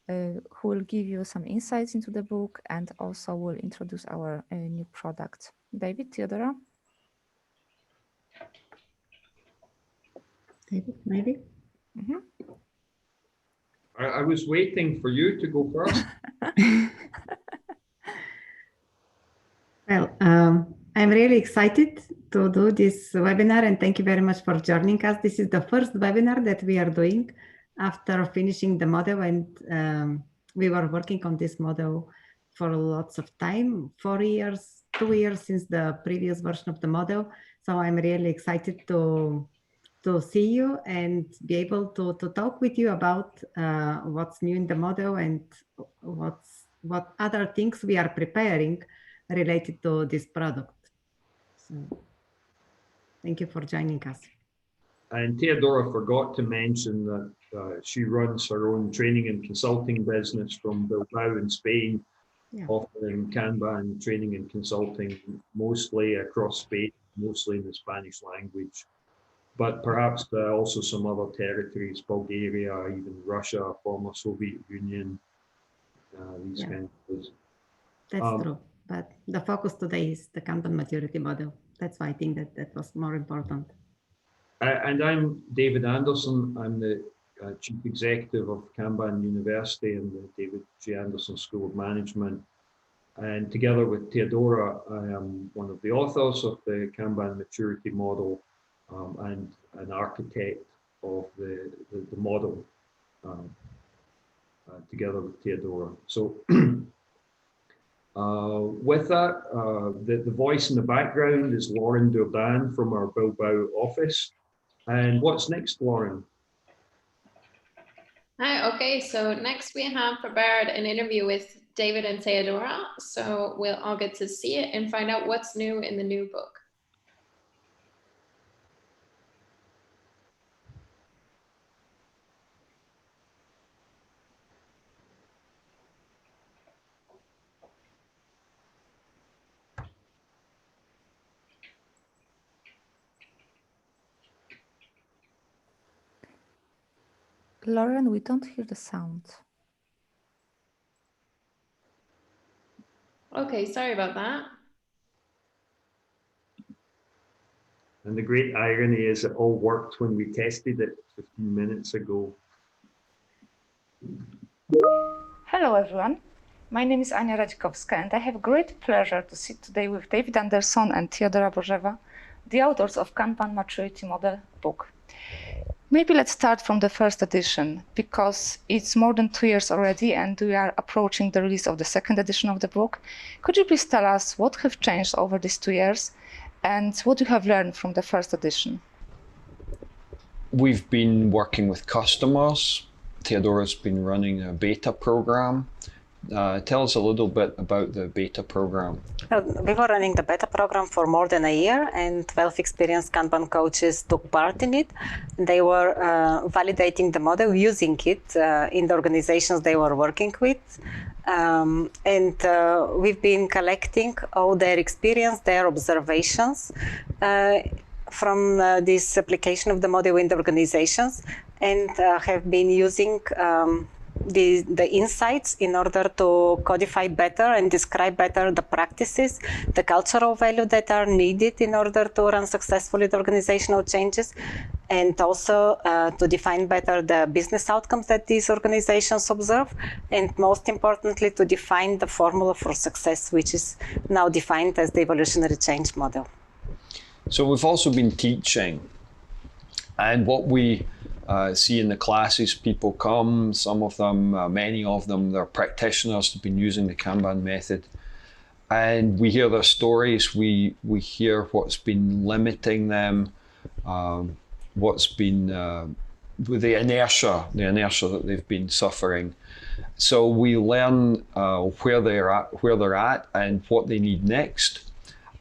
who will give you some insights into the book and also will introduce our new product. David, Teodora? David, maybe? Mm-hmm. I was waiting for you to go first. Well, I'm really excited to do this webinar, and thank you very much for joining us. This is the first webinar that we are doing after finishing the model, and we were working on this model for lots of time, 4 years, 2 years since the previous version of the model. So I'm really excited to see you and be able to talk with you about what's new in the model and what other things we are preparing related to this product. So thank you for joining us. And Teodora forgot to mention that she runs her own training and consulting business from Bilbao in Spain, offering Kanban training and consulting mostly across Spain, mostly in the Spanish language, but perhaps also some other territories, Bulgaria, even Russia, former Soviet Union, these kinds of things. That's true, but the focus today is the Kanban Maturity Model. That's why I think that was more important. And I'm David Anderson. I'm the Chief Executive of Kanban University and the David G. Anderson School of Management. And together with Teodora, I am one of the authors of the Kanban Maturity Model and an architect of the model together with Teodora. So with that, the voice in the background is Lauren Durdan from our Bilbao office. And what's next, Lauren? Hi, okay, so next we have prepared an interview with David and Teodora, so we'll all get to see it and find out what's new in the new book. Lauren, we don't hear the sound. Okay, sorry about that. And the great irony is it all worked when we tested it 15 minutes ago. Hello, everyone. My name is Anna Radzikowska, and I have great pleasure to sit today with David Anderson and Teodora Bozheva, the authors of Kanban Maturity Model book. Maybe let's start from the first edition, because it's more than 2 years already and we are approaching the release of the second edition of the book. Could you please tell us what have changed over these 2 years and what you have learned from the first edition? We've been working with customers. Teodora's been running a beta program. Tell us a little bit about the beta program. We were running the beta program for more than a year, and 12 experienced Kanban coaches took part in it. They were validating the model, using it in the organizations they were working with. We've been collecting all their experience, their observations from this application of the model in the organizations, and have been using the insights in order to codify better and describe better the practices, the cultural value that are needed in order to run successfully the organizational changes, and also to define better the business outcomes that these organizations observe, and most importantly, to define the formula for success, which is now defined as the evolutionary change model. So we've also been teaching, and what we see in the classes, people come, some of them, many of them, they're practitioners, have been using the Kanban method, and we hear their stories, we hear what's been limiting them, what's been with the inertia that they've been suffering. So we learn where they're at and what they need next,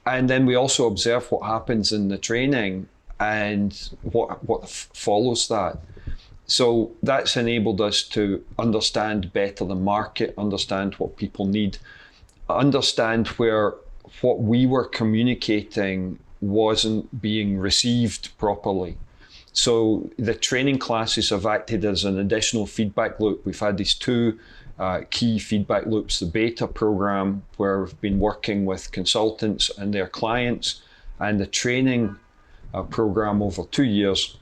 and then we also observe what happens in the training and what follows that. So that's enabled us to understand better the market, understand what people need, understand where what we were communicating wasn't being received properly. So the training classes have acted as an additional feedback loop. We've had these two key feedback loops, the beta program, where we've been working with consultants and their clients, and the training program over 2 years.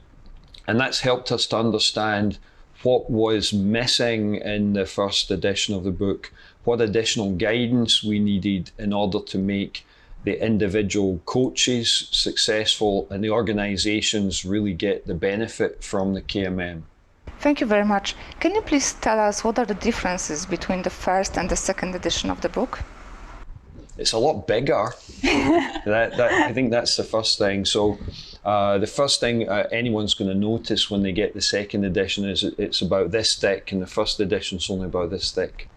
And that's helped us to understand what was missing in the first edition of the book, what additional guidance we needed in order to make the individual coaches successful and the organizations really get the benefit from the KMM. Thank you very much. Can you please tell us what are the differences between the first and the second edition of the book? It's a lot bigger. I think that's the first thing. So the first thing anyone's going to notice when they get the second edition is it's about this thick, and the first edition's only about this thick.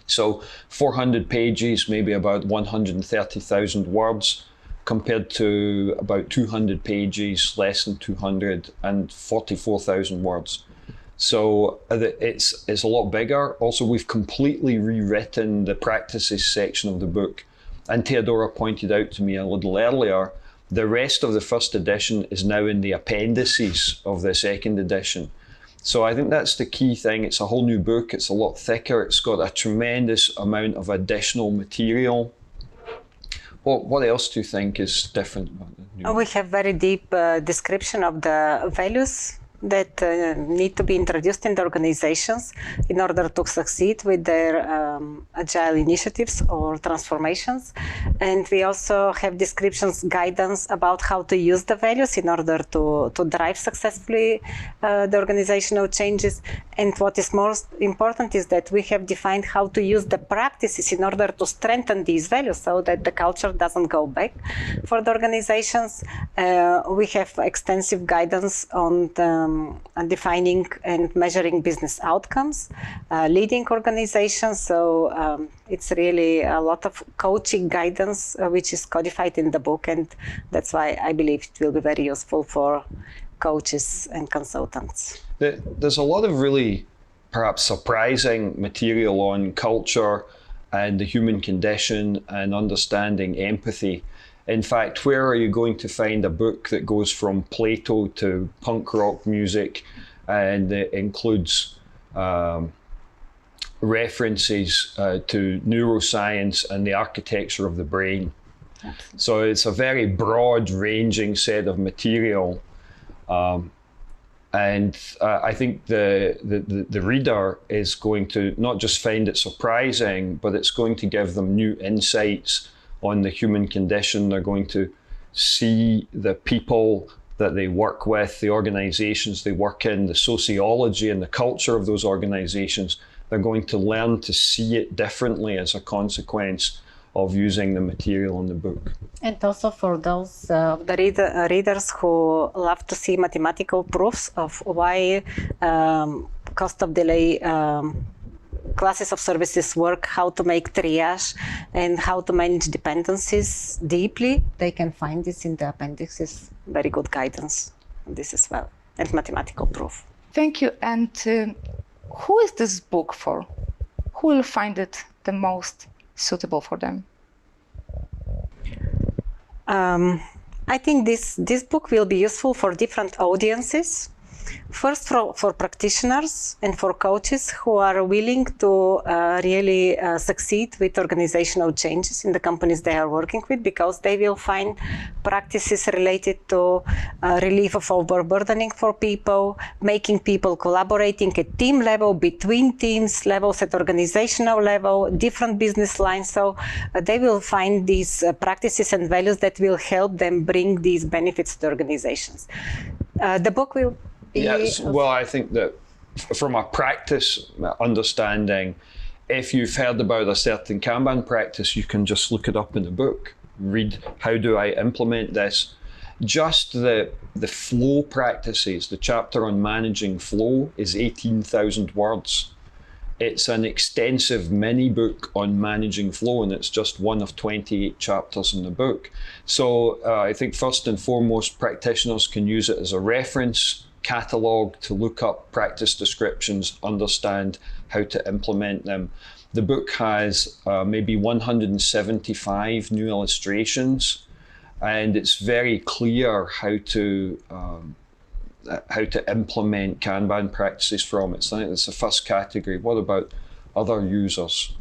So 400 pages, maybe about 130,000 words, compared to about 200 pages, less than 200, and 44,000 words. So it's a lot bigger. Also, we've completely rewritten the practices section of the book. And Teodora pointed out to me a little earlier, the rest of the first edition is now in the appendices of the second edition. So I think that's the key thing. It's a whole new book. It's a lot thicker. It's got a tremendous amount of additional material. What else do you think is different about the new book? We have very deep description of the values that need to be introduced in the organizations in order to succeed with their agile initiatives or transformations. And we also have descriptions, guidance about how to use the values in order to drive successfully the organizational changes. And what is most important is that we have defined how to use the practices in order to strengthen these values so that the culture doesn't go back for the organizations. We have extensive guidance on defining and measuring business outcomes, leading organizations. So it's really a lot of coaching guidance, which is codified in the book. And that's why I believe it will be very useful for coaches and consultants. There's a lot of really perhaps surprising material on culture and the human condition and understanding empathy. In fact, where are you going to find a book that goes from Plato to punk rock music and it includes references to neuroscience and the architecture of the brain? Absolutely. So it's a very broad-ranging set of material. And I think the reader is going to not just find it surprising, but it's going to give them new insights on the human condition. They're going to see the people that they work with, the organizations they work in, the sociology and the culture of those organizations. They're going to learn to see it differently as a consequence of using the material in the book. And also for those the readers who love to see mathematical proofs of why cost of delay classes of services work, how to make triage, and how to manage dependencies deeply, they can find this in the appendices. Very good guidance on this as well, and mathematical proof. Thank you. And who is this book for? Who will find it the most suitable for them? I think this book will be useful for different audiences. First, for practitioners and for coaches who are willing to really succeed with organizational changes in the companies they are working with, because they will find practices related to relief of overburdening for people, making people collaborating at team level, between teams, levels at organizational level, different business lines. So they will find these practices and values that will help them bring these benefits to organizations. The book will Yes, well, I think that from a practice understanding, if you've heard about a certain Kanban practice, you can just look it up in the book, read how do I implement this. Just the flow practices, the chapter on managing flow is 18,000 words. It's an extensive mini book on managing flow, and it's just one of 28 chapters in the book. So I think first and foremost, practitioners can use it as a reference catalogue to look up practice descriptions, understand how to implement them. The book has maybe 175 new illustrations, and it's very clear how to how to implement Kanban practices from it. So I think that's the first category. What about other users?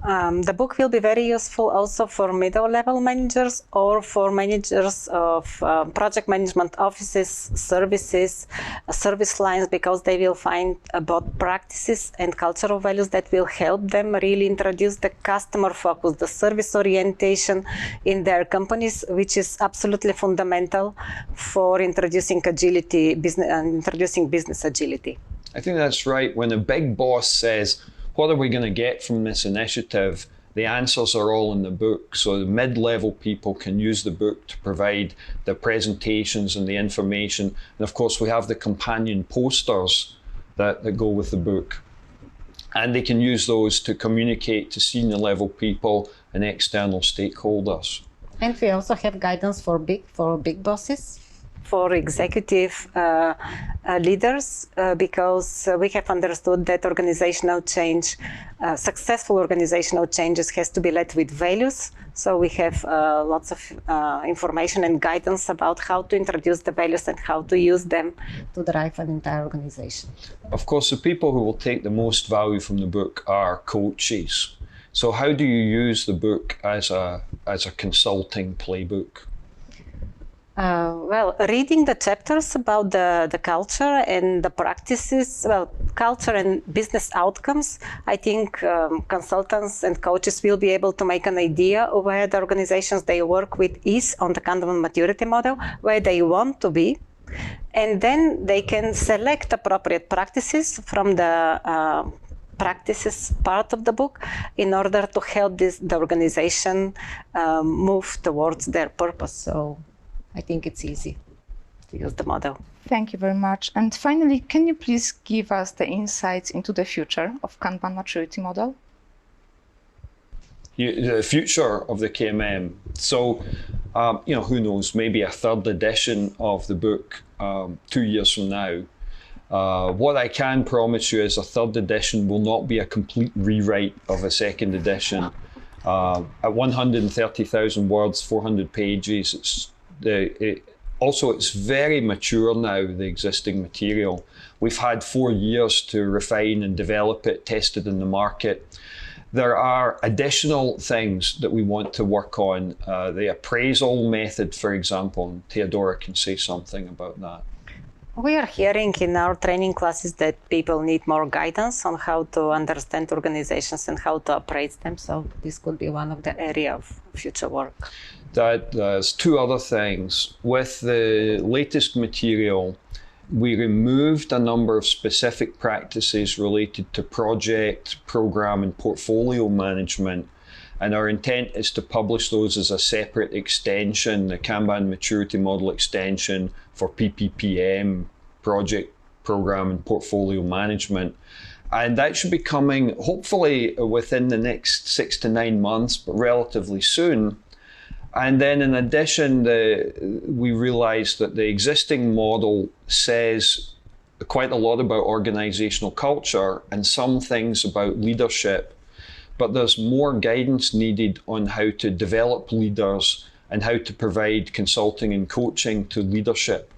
The book will be very useful also for middle-level managers or for managers of project management offices, services, service lines, because they will find about practices and cultural values that will help them really introduce the customer focus, the service orientation in their companies, which is absolutely fundamental for introducing agility, introducing business agility. I think that's right. When a big boss says, what are we going to get from this initiative? The answers are all in the book. So the mid-level people can use the book to provide the presentations and the information. And of course, we have the companion posters that go with the book. And they can use those to communicate to senior level people and external stakeholders. And we also have guidance for big bosses, for executive leaders, because we have understood that organizational change, successful organizational changes has to be led with values. So we have lots of information and guidance about how to introduce the values and how to use them to drive an entire organization. Of course, the people who will take the most value from the book are coaches. So how do you use the book as a consulting playbook? Well, reading the chapters about the culture and the practices, well, culture and business outcomes, I think consultants and coaches will be able to make an idea of where the organizations they work with is on the Kanban Maturity Model, where they want to be. And then they can select appropriate practices from the practices part of the book in order to help the organization move towards their purpose. So I think it's easy to use the model. Thank you very much. And finally, can you please give us the insights into the future of Kanban Maturity Model? The future of the KMM. So, who knows, maybe a third edition of the book 2 years from now. What I can promise you is a third edition will not be a complete rewrite of a second edition. At 130,000 words, 400 pages, it's very mature now, the existing material. We've had 4 years to refine and develop it, test it in the market. There are additional things that we want to work on. The appraisal method, for example, Teodora can say something about that. We are hearing in our training classes that people need more guidance on how to understand organizations and how to appraise them. So this could be one of the areas of future work. There's 2 other things. With the latest material, we removed a number of specific practices related to project, program, and portfolio management. And our intent is to publish those as a separate extension, the Kanban Maturity Model extension for PPPM, project, program, and portfolio management. And that should be coming hopefully within the next 6 to 9 months, but relatively soon. And then in addition, we realized that the existing model says quite a lot about organizational culture and some things about leadership, but there's more guidance needed on how to develop leaders and how to provide consulting and coaching to leadership.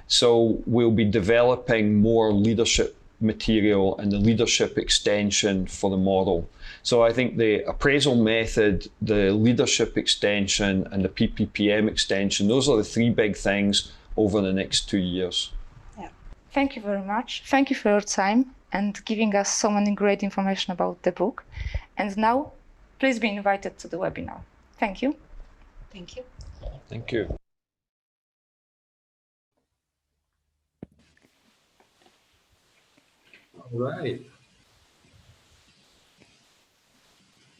So we'll be developing more leadership material and the leadership extension for the model. So I think the appraisal method, the leadership extension, and the PPPM extension, those are the 3 big things over the next 2 years. Yeah. Thank you very much. Thank you for your time and giving us so many great information about the book. And now, please be invited to the webinar. Thank you. Thank you. Thank you. All right.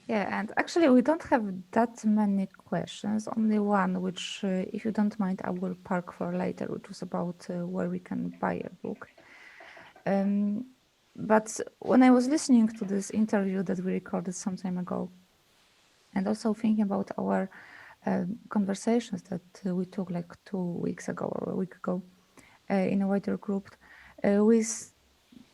Yeah, and actually we don't have that many questions, only one, which if you don't mind, I will park for later, which was about where we can buy a book. But when I was listening to this interview that we recorded some time ago, and also thinking about our conversations that we took like 2 weeks ago or a week ago in a wider group, we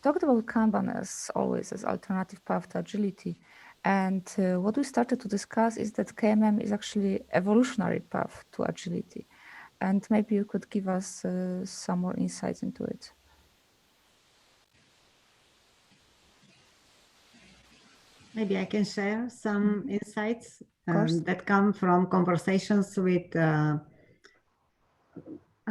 talked about Kanban as always as alternative path to agility. And what we started to discuss is that KMM is actually evolutionary path to agility. and maybe you could give us some more insights into it. Maybe I can share some insights course. that come from conversations with a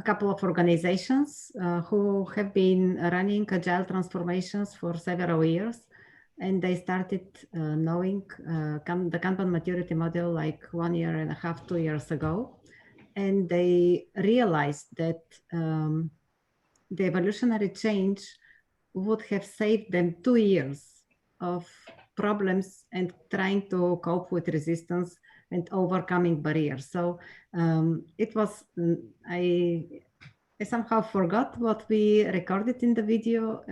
couple of organizations who have been running agile transformations for several years. And they started knowing the Kanban Maturity Model like 1.5 years, 2 years ago. And they realized that the evolutionary change would have saved them 2 years of problems and trying to cope with resistance and overcoming barriers. So it was, I somehow forgot what we recorded in the video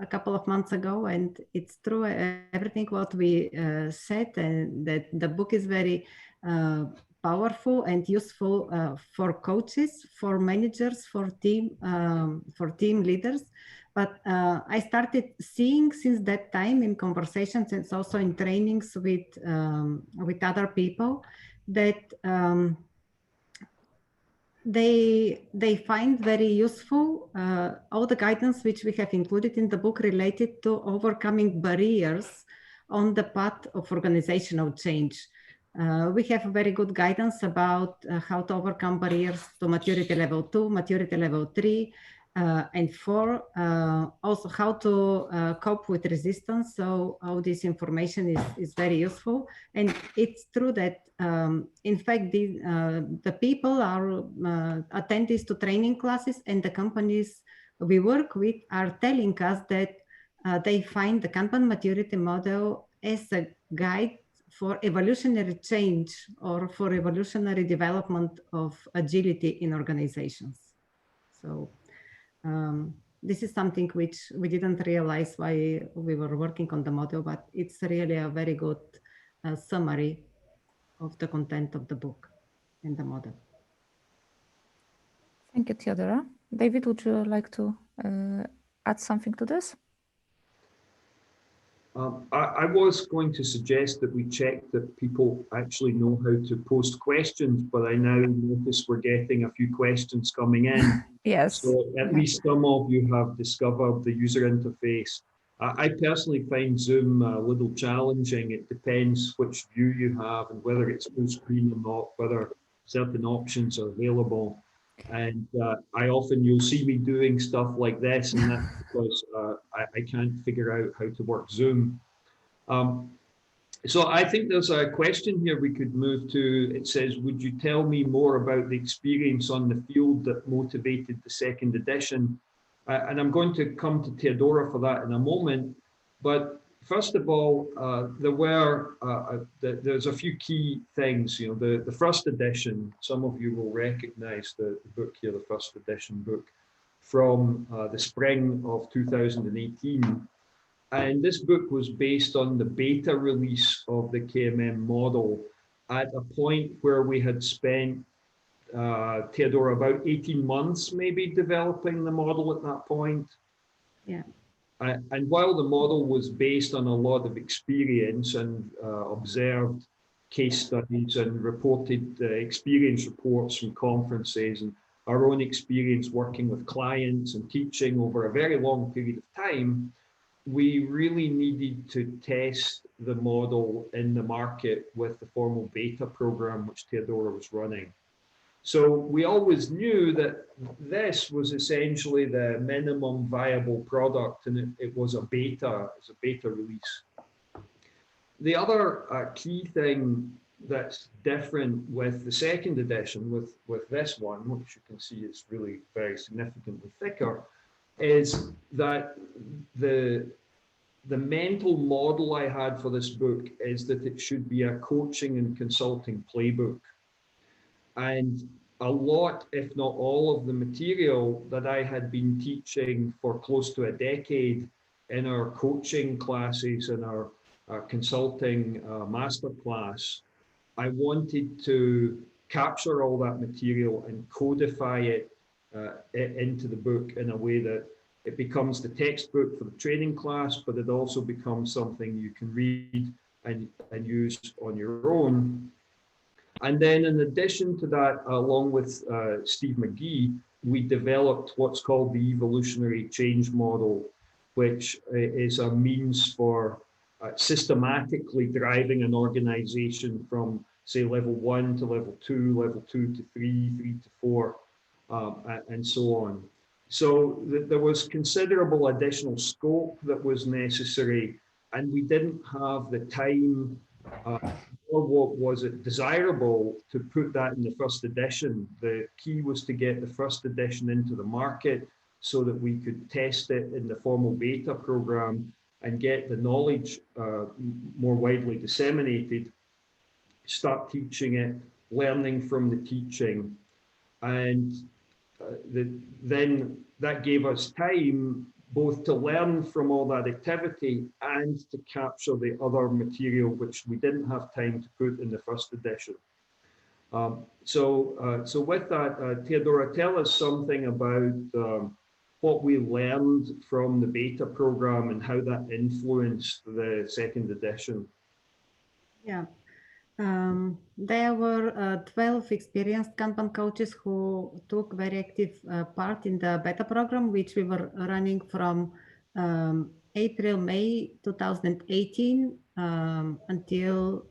a couple of months ago, and it's true, everything what we said, and that the book is very powerful and useful for coaches, for managers, for team leaders. But I started seeing since that time in conversations and also in trainings with other people that they find very useful all the guidance which we have included in the book related to overcoming barriers on the path of organizational change. We have very good guidance about how to overcome barriers to maturity level 2, maturity level 3, and 4. Also how to cope with resistance. So all this information is very useful. And it's true that in fact the people are attendees to training classes, and the companies we work with are telling us that they find the Kanban maturity model as a guide for evolutionary change or for evolutionary development of agility in organizations. So this is something which we didn't realize while we were working on the model, but it's really a very good summary of the content of the book and the model. Thank you, Teodora. David, would you like to add something to this? I was going to suggest that we check that people actually know how to post questions, but I now notice we're getting a few questions coming in. Yes. So at least some of you have discovered the user interface. I personally find Zoom a little challenging. It depends which view you have and whether it's full screen or not, whether certain options are available. And you'll see me doing stuff like this, and that's because I can't figure out how to work Zoom. So I think there's a question here we could move to. It says, would you tell me more about the experience on the field that motivated the second edition? And I'm going to come to Teodora for that in a moment. But first of all, there's a few key things. You know, the first edition, some of you will recognize the book here, the first edition book from the spring of 2018. And this book was based on the beta release of the KMM model at a point where we had spent, Teodora, about 18 months maybe developing the model at that point. Yeah. And while the model was based on a lot of experience and observed case studies and reported experience reports from conferences and our own experience working with clients and teaching over a very long period of time, we really needed to test the model in the market with the formal beta program which Teodora was running. So we always knew that this was essentially the minimum viable product, and it was a beta release. The other key thing that's different with the second edition, with this one, which you can see is really very significantly thicker, is that the mental model I had for this book is that it should be a coaching and consulting playbook. And a lot, if not all, of the material that I had been teaching for close to a decade in our coaching classes and our consulting masterclass, I wanted to capture all that material and codify it into the book in a way that it becomes the textbook for the training class, but it also becomes something you can read and use on your own. And then in addition to that, along with Steve McGee, we developed what's called the Evolutionary Change Model, which is a means for systematically driving an organization from, say, level 1 to level 2, level 2 to 3, 3 to 4, and so on. So there was considerable additional scope that was necessary, and we didn't have the time or what was it desirable to put that in the first edition. The key was to get the first edition into the market so that we could test it in the formal beta program and get the knowledge more widely disseminated, start teaching it, learning from the teaching, and then that gave us time both to learn from all that activity and to capture the other material which we didn't have time to put in the first edition. So with that, Teodora, tell us something about what we learned from the beta program and how that influenced the second edition. Yeah. There were 12 experienced Kanban coaches who took very active part in the beta program, which we were running from April, May 2018 until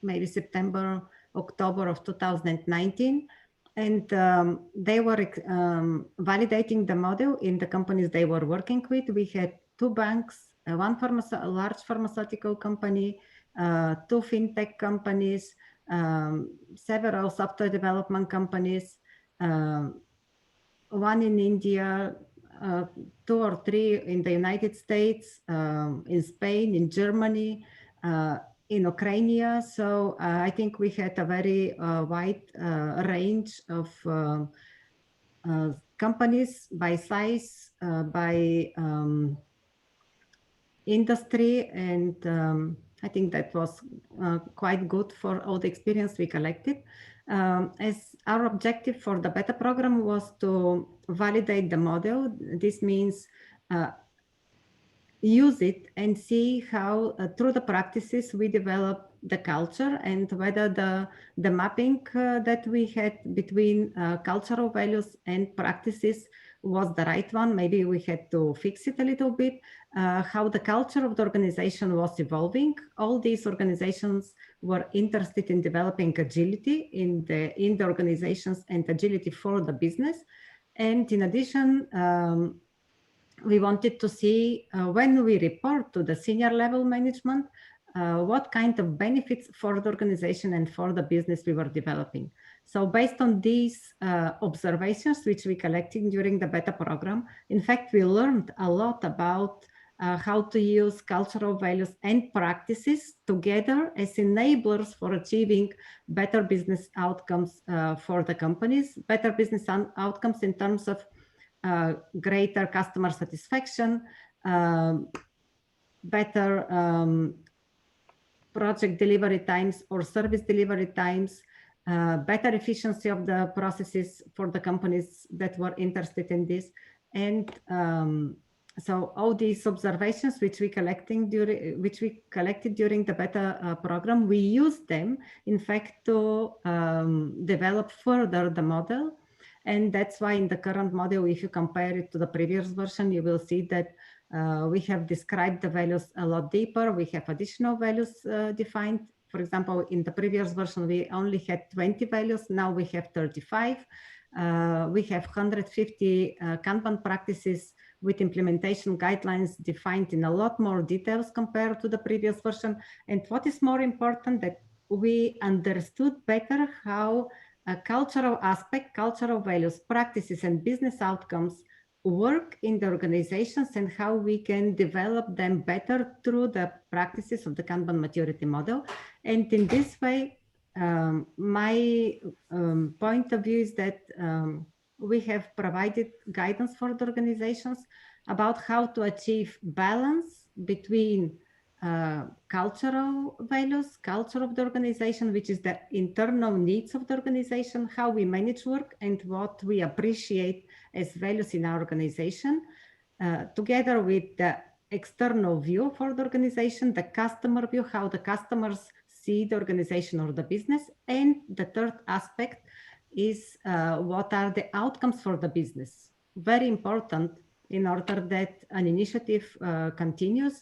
maybe September, October of 2019. And they were validating the model in the companies they were working with. We had 2 banks, a large pharmaceutical company, 2 fintech companies, several software development companies, 1 in India, 2 or 3 in the United States, in Spain, in Germany, in Ukraine. So I think we had a very wide range of companies by size, by industry, and I think that was quite good for all the experience we collected. As our objective for the beta program was to validate the model. This means use it and see how through the practices we develop the culture, and whether the mapping that we had between cultural values and practices was the right one. Maybe we had to fix it a little bit, how the culture of the organization was evolving. All these organizations were interested in developing agility in the organizations and agility for the business. And in addition, we wanted to see when we report to the senior level management, what kind of benefits for the organization and for the business we were developing. So based on these observations, which we collected during the beta program, in fact, we learned a lot about how to use cultural values and practices together as enablers for achieving better business outcomes for the companies, better business outcomes in terms of greater customer satisfaction, better project delivery times or service delivery times, better efficiency of the processes for the companies that were interested in this. And so all these observations which we collected during the beta program, we used them, in fact, to develop further the model. And that's why in the current model, if you compare it to the previous version, you will see that we have described the values a lot deeper. We have additional values defined. For example, in the previous version, we only had 20 values. Now we have 35. We have 150 Kanban practices with implementation guidelines defined in a lot more details compared to the previous version. And what is more important, that we understood better how a cultural aspect, cultural values, practices, and business outcomes work in the organizations, and how we can develop them better through the practices of the Kanban Maturity Model. And in this way, my point of view is that we have provided guidance for the organizations about how to achieve balance between cultural values, culture of the organization, which is the internal needs of the organization, how we manage work, and what we appreciate as values in our organization, together with the external view for the organization, the customer view, how the customers see the organization or the business. And the third aspect is what are the outcomes for the business. Very important in order that an initiative continues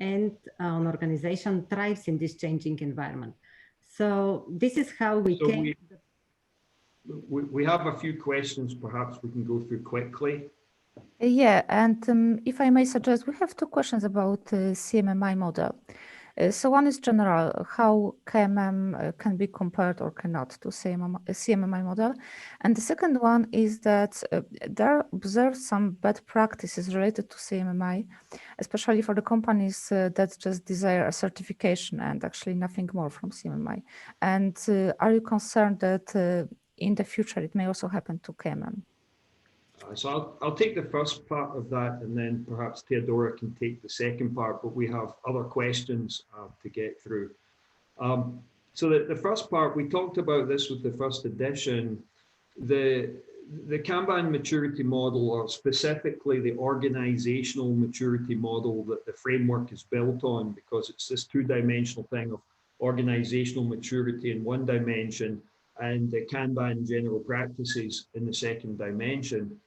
and an organization thrives in this changing environment. So this is how we came. We have a few questions perhaps we can go through quickly. Yeah, and if I may suggest, we have two questions about CMMI model. So one is general, how KMM can be compared or cannot to CMMI model. And the second one is that there are observed some bad practices related to CMMI, especially for the companies that just desire a certification and actually nothing more from CMMI. And are you concerned that in the future it may also happen to KMM? So I'll take the first part of that, and then perhaps Teodora can take the second part, but we have other questions to get through. So the first part, we talked about this with the first edition, the Kanban maturity model, or specifically the organizational maturity model that the framework is built on, because it's this two-dimensional thing of organizational maturity in one dimension and the Kanban general practices in the second dimension.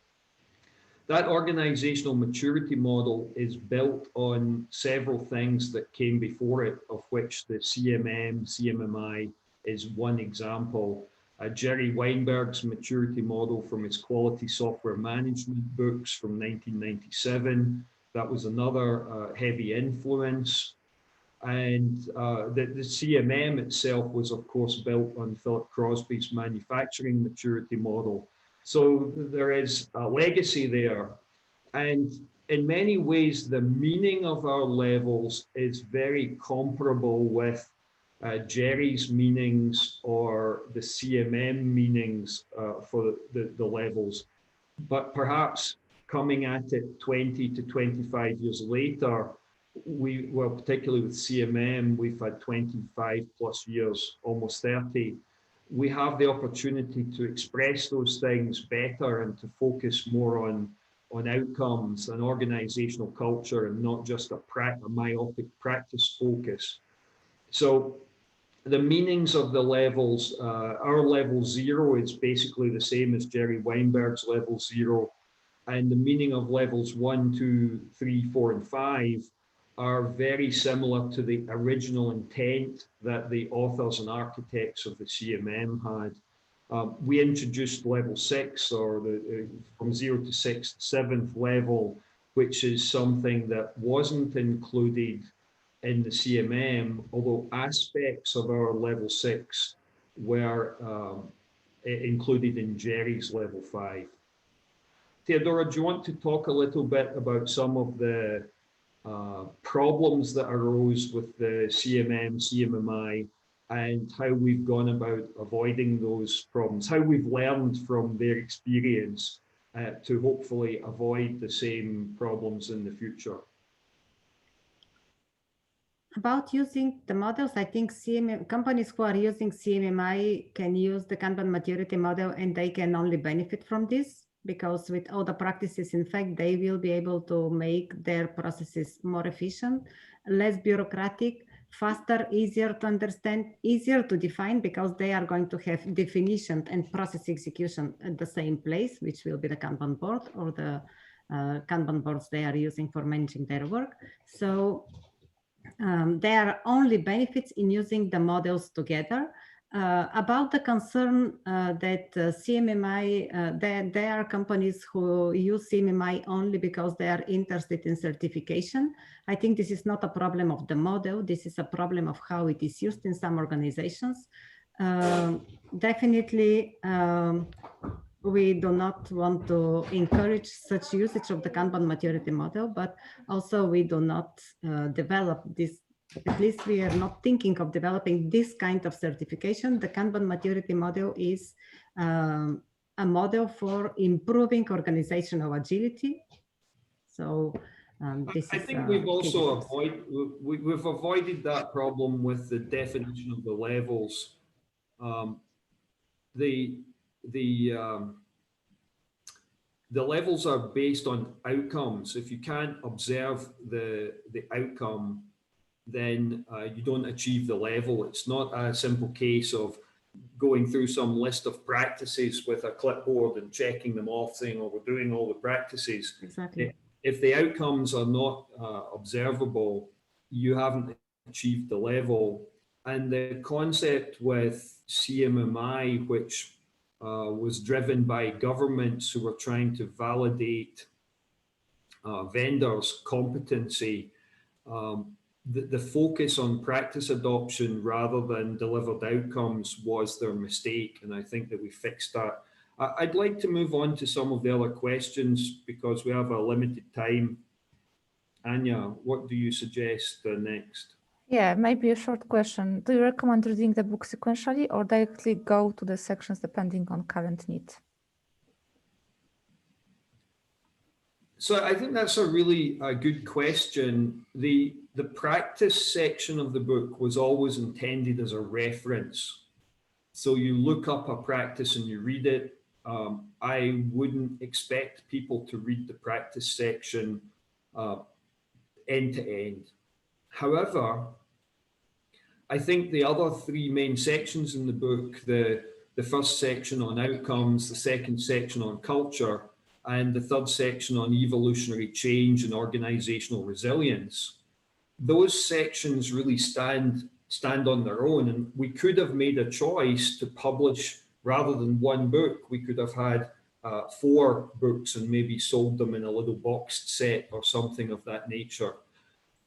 That organizational maturity model is built on several things that came before it, of which the CMMI is one example. Jerry Weinberg's maturity model from his quality software management books from 1997, that was another heavy influence. And the CMM itself was, of course, built on Philip Crosby's manufacturing maturity model. So there is a legacy there. And in many ways, the meaning of our levels is very comparable with Jerry's meanings or the CMM meanings for the levels. But perhaps coming at it 20 to 25 years later, well, particularly with CMM, we've had 25 plus years, almost 30. We have the opportunity to express those things better and to focus more on outcomes and organizational culture and not just a myopic practice focus. So the meanings of the levels, our level 0 is basically the same as Jerry Weinberg's level 0. And the meaning of levels 1, 2, 3, 4, and 5 are very similar to the original intent that the authors and architects of the CMM had. We introduced level 6, or from 0 to 6, 7th level, which is something that wasn't included in the CMM, although aspects of our level 6 were included in Jerry's level 5. Teodora, do you want to talk a little bit about some of the problems that arose with the CMM, CMMI, and how we've gone about avoiding those problems, how we've learned from their experience to hopefully avoid the same problems in the future? About using the models, I think companies who are using CMMI can use the Kanban maturity model, and they can only benefit from this, because with all the practices, in fact, they will be able to make their processes more efficient, less bureaucratic, faster, easier to understand, easier to define, because they are going to have definition and process execution at the same place, which will be the Kanban board or the Kanban boards they are using for managing their work. So there are only benefits in using the models together. About the concern that CMMI, there are companies who use CMMI only because they are interested in certification. I think this is not a problem of the model. This is a problem of how it is used in some organizations. Definitely, we do not want to encourage such usage of the Kanban maturity model, but also we do not develop this. At least we are not thinking of developing this kind of certification. The Kanban maturity model is a model for improving organizational agility. So I think we've also we've avoided that problem with the definition of the levels. The levels are based on outcomes. If you can't observe the outcome, then you don't achieve the level. It's not a simple case of going through some list of practices with a clipboard and checking them off, saying, oh, we're doing all the practices. Exactly. If the outcomes are not observable, you haven't achieved the level. And the concept with CMMI, which was driven by governments who were trying to validate vendors' competency, the focus on practice adoption rather than delivered outcomes was their mistake, and I think that we fixed that. I'd like to move on to some of the other questions because we have a limited time. Anya, what do you suggest next? Yeah, maybe a short question. Do you recommend reading the book sequentially or directly go to the sections depending on current need? So I think that's a really good question. The practice section of the book was always intended as a reference. So you look up a practice and you read it. I wouldn't expect people to read the practice section end to end. However, I think the other three main sections in the book, the first section on outcomes, the second section on culture, and the third section on evolutionary change and organizational resilience, those sections really stand on their own. And we could have made a choice to publish, rather than one book, we could have had 4 books and maybe sold them in a little boxed set or something of that nature.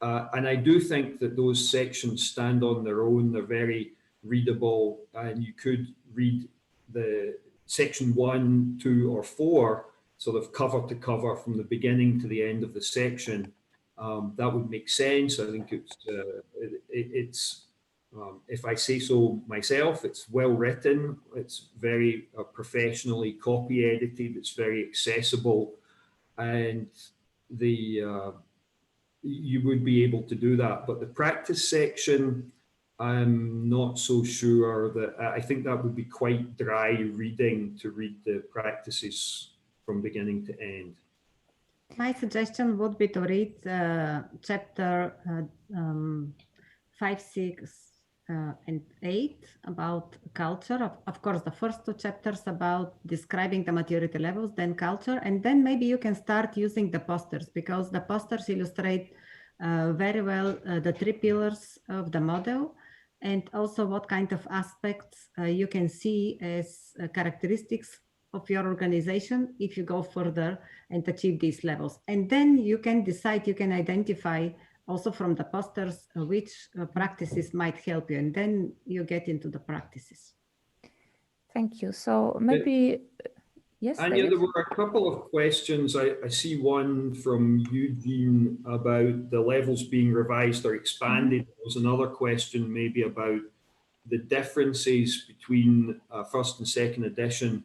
And I do think that those sections stand on their own. They're very readable, and you could read the section 1, 2, or 4 sort of cover to cover from the beginning to the end of the section. That would make sense. I think it's if I say so myself, it's well written. It's very professionally copy edited. It's very accessible, and you would be able to do that. But the practice section, I'm not so sure that. I think that would be quite dry reading to read the practices from beginning to end. My suggestion would be to read chapter 5, 6, and 8 about culture. Of course, the first 2 chapters about describing the maturity levels, then culture, and then maybe you can start using the posters, because the posters illustrate very well the 3 pillars of the model, and also what kind of aspects you can see as characteristics of your organization if you go further and achieve these levels. And then you can decide, you can identify also from the posters which practices might help you, and then you get into the practices. Thank you. So maybe, yes, Anya, David? there were a couple of questions. I see one from Eugene about the levels being revised or expanded. There was another question maybe about the differences between first and second edition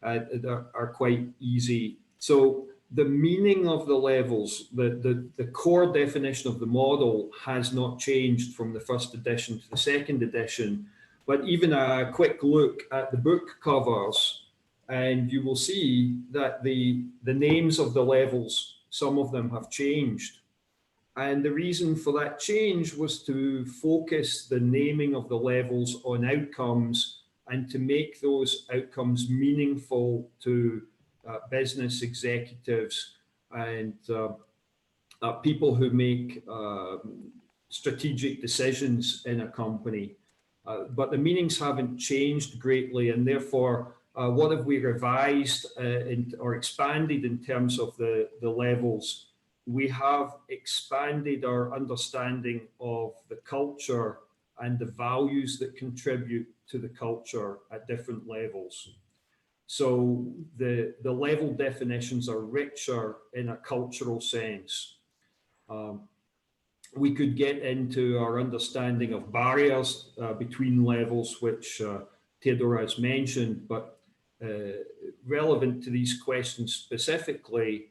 are quite easy. So the meaning of the levels, the core definition of the model has not changed from the first edition to the second edition, but even a quick look at the book covers, and you will see that the names of the levels, some of them have changed. And the reason for that change was to focus the naming of the levels on outcomes and to make those outcomes meaningful to business executives and people who make strategic decisions in a company. But the meanings haven't changed greatly, and therefore, what have we revised or expanded in terms of the levels? We have expanded our understanding of the culture and the values that contribute to the culture at different levels. So the level definitions are richer in a cultural sense. We could get into our understanding of barriers between levels, which Teodora has mentioned, but relevant to these questions specifically,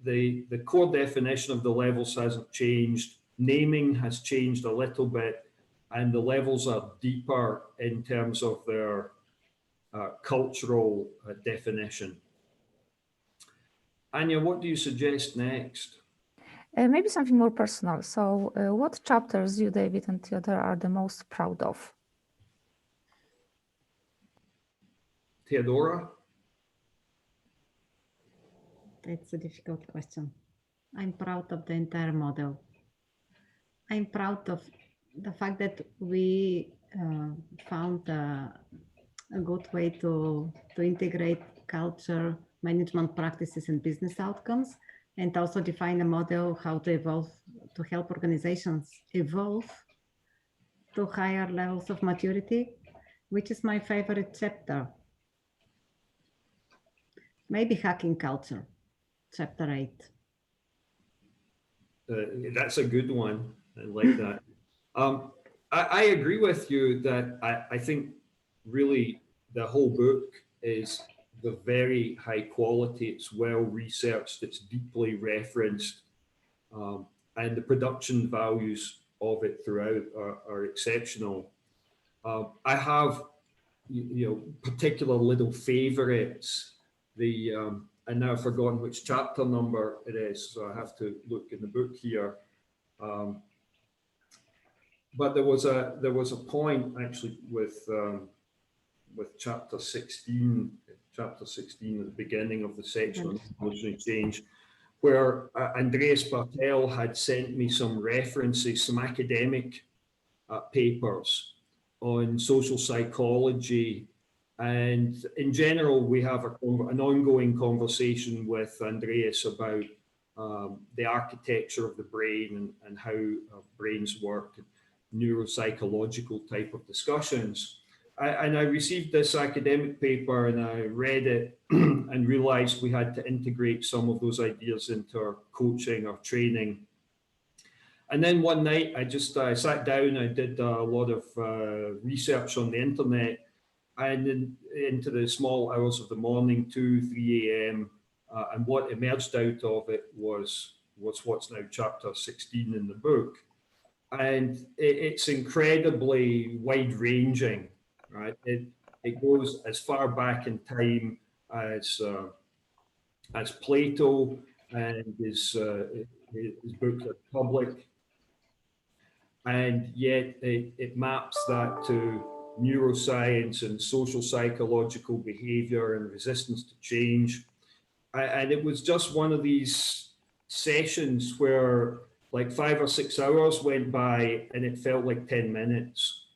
the core definition of the levels hasn't changed. Naming has changed a little bit, and the levels are deeper in terms of their cultural definition. Anya, what do you suggest next? Maybe something more personal. So what chapters you, David and Teodora, are the most proud of? Teodora? That's a difficult question. I'm proud of the entire model. I'm proud of the fact that we found a good way to integrate culture, management practices, and business outcomes, and also define a model how to evolve, to help organizations evolve to higher levels of maturity, which is my favorite chapter. Maybe hacking culture, chapter 8. That's a good one. I like that. I agree with you that I think really the whole book is the very high quality. It's well researched. It's deeply referenced, and the production values of it throughout are exceptional. I have, particular little favorites. And now I've forgotten which chapter number it is, so I have to look in the book here. But there was a point actually with chapter 16 at the beginning of the section on evolutionary change, where Andreas Bartel had sent me some references, some academic papers on social psychology. And in general, we have an ongoing conversation with Andreas about the architecture of the brain and how brains work, neuropsychological type of discussions. And I received this academic paper and I read it and realized we had to integrate some of those ideas into our coaching, our training. And then one night I just sat down, I did a lot of research on the internet, and then into the small hours of the morning, 2, 3 a.m. And what emerged out of it was what's now chapter 16 in the book. And it's incredibly wide-ranging, right? It goes as far back in time as Plato, and his books are public. And yet it maps that to neuroscience and social psychological behavior and resistance to change. And it was just one of these sessions where like 5 or 6 hours went by and it felt like 10 minutes.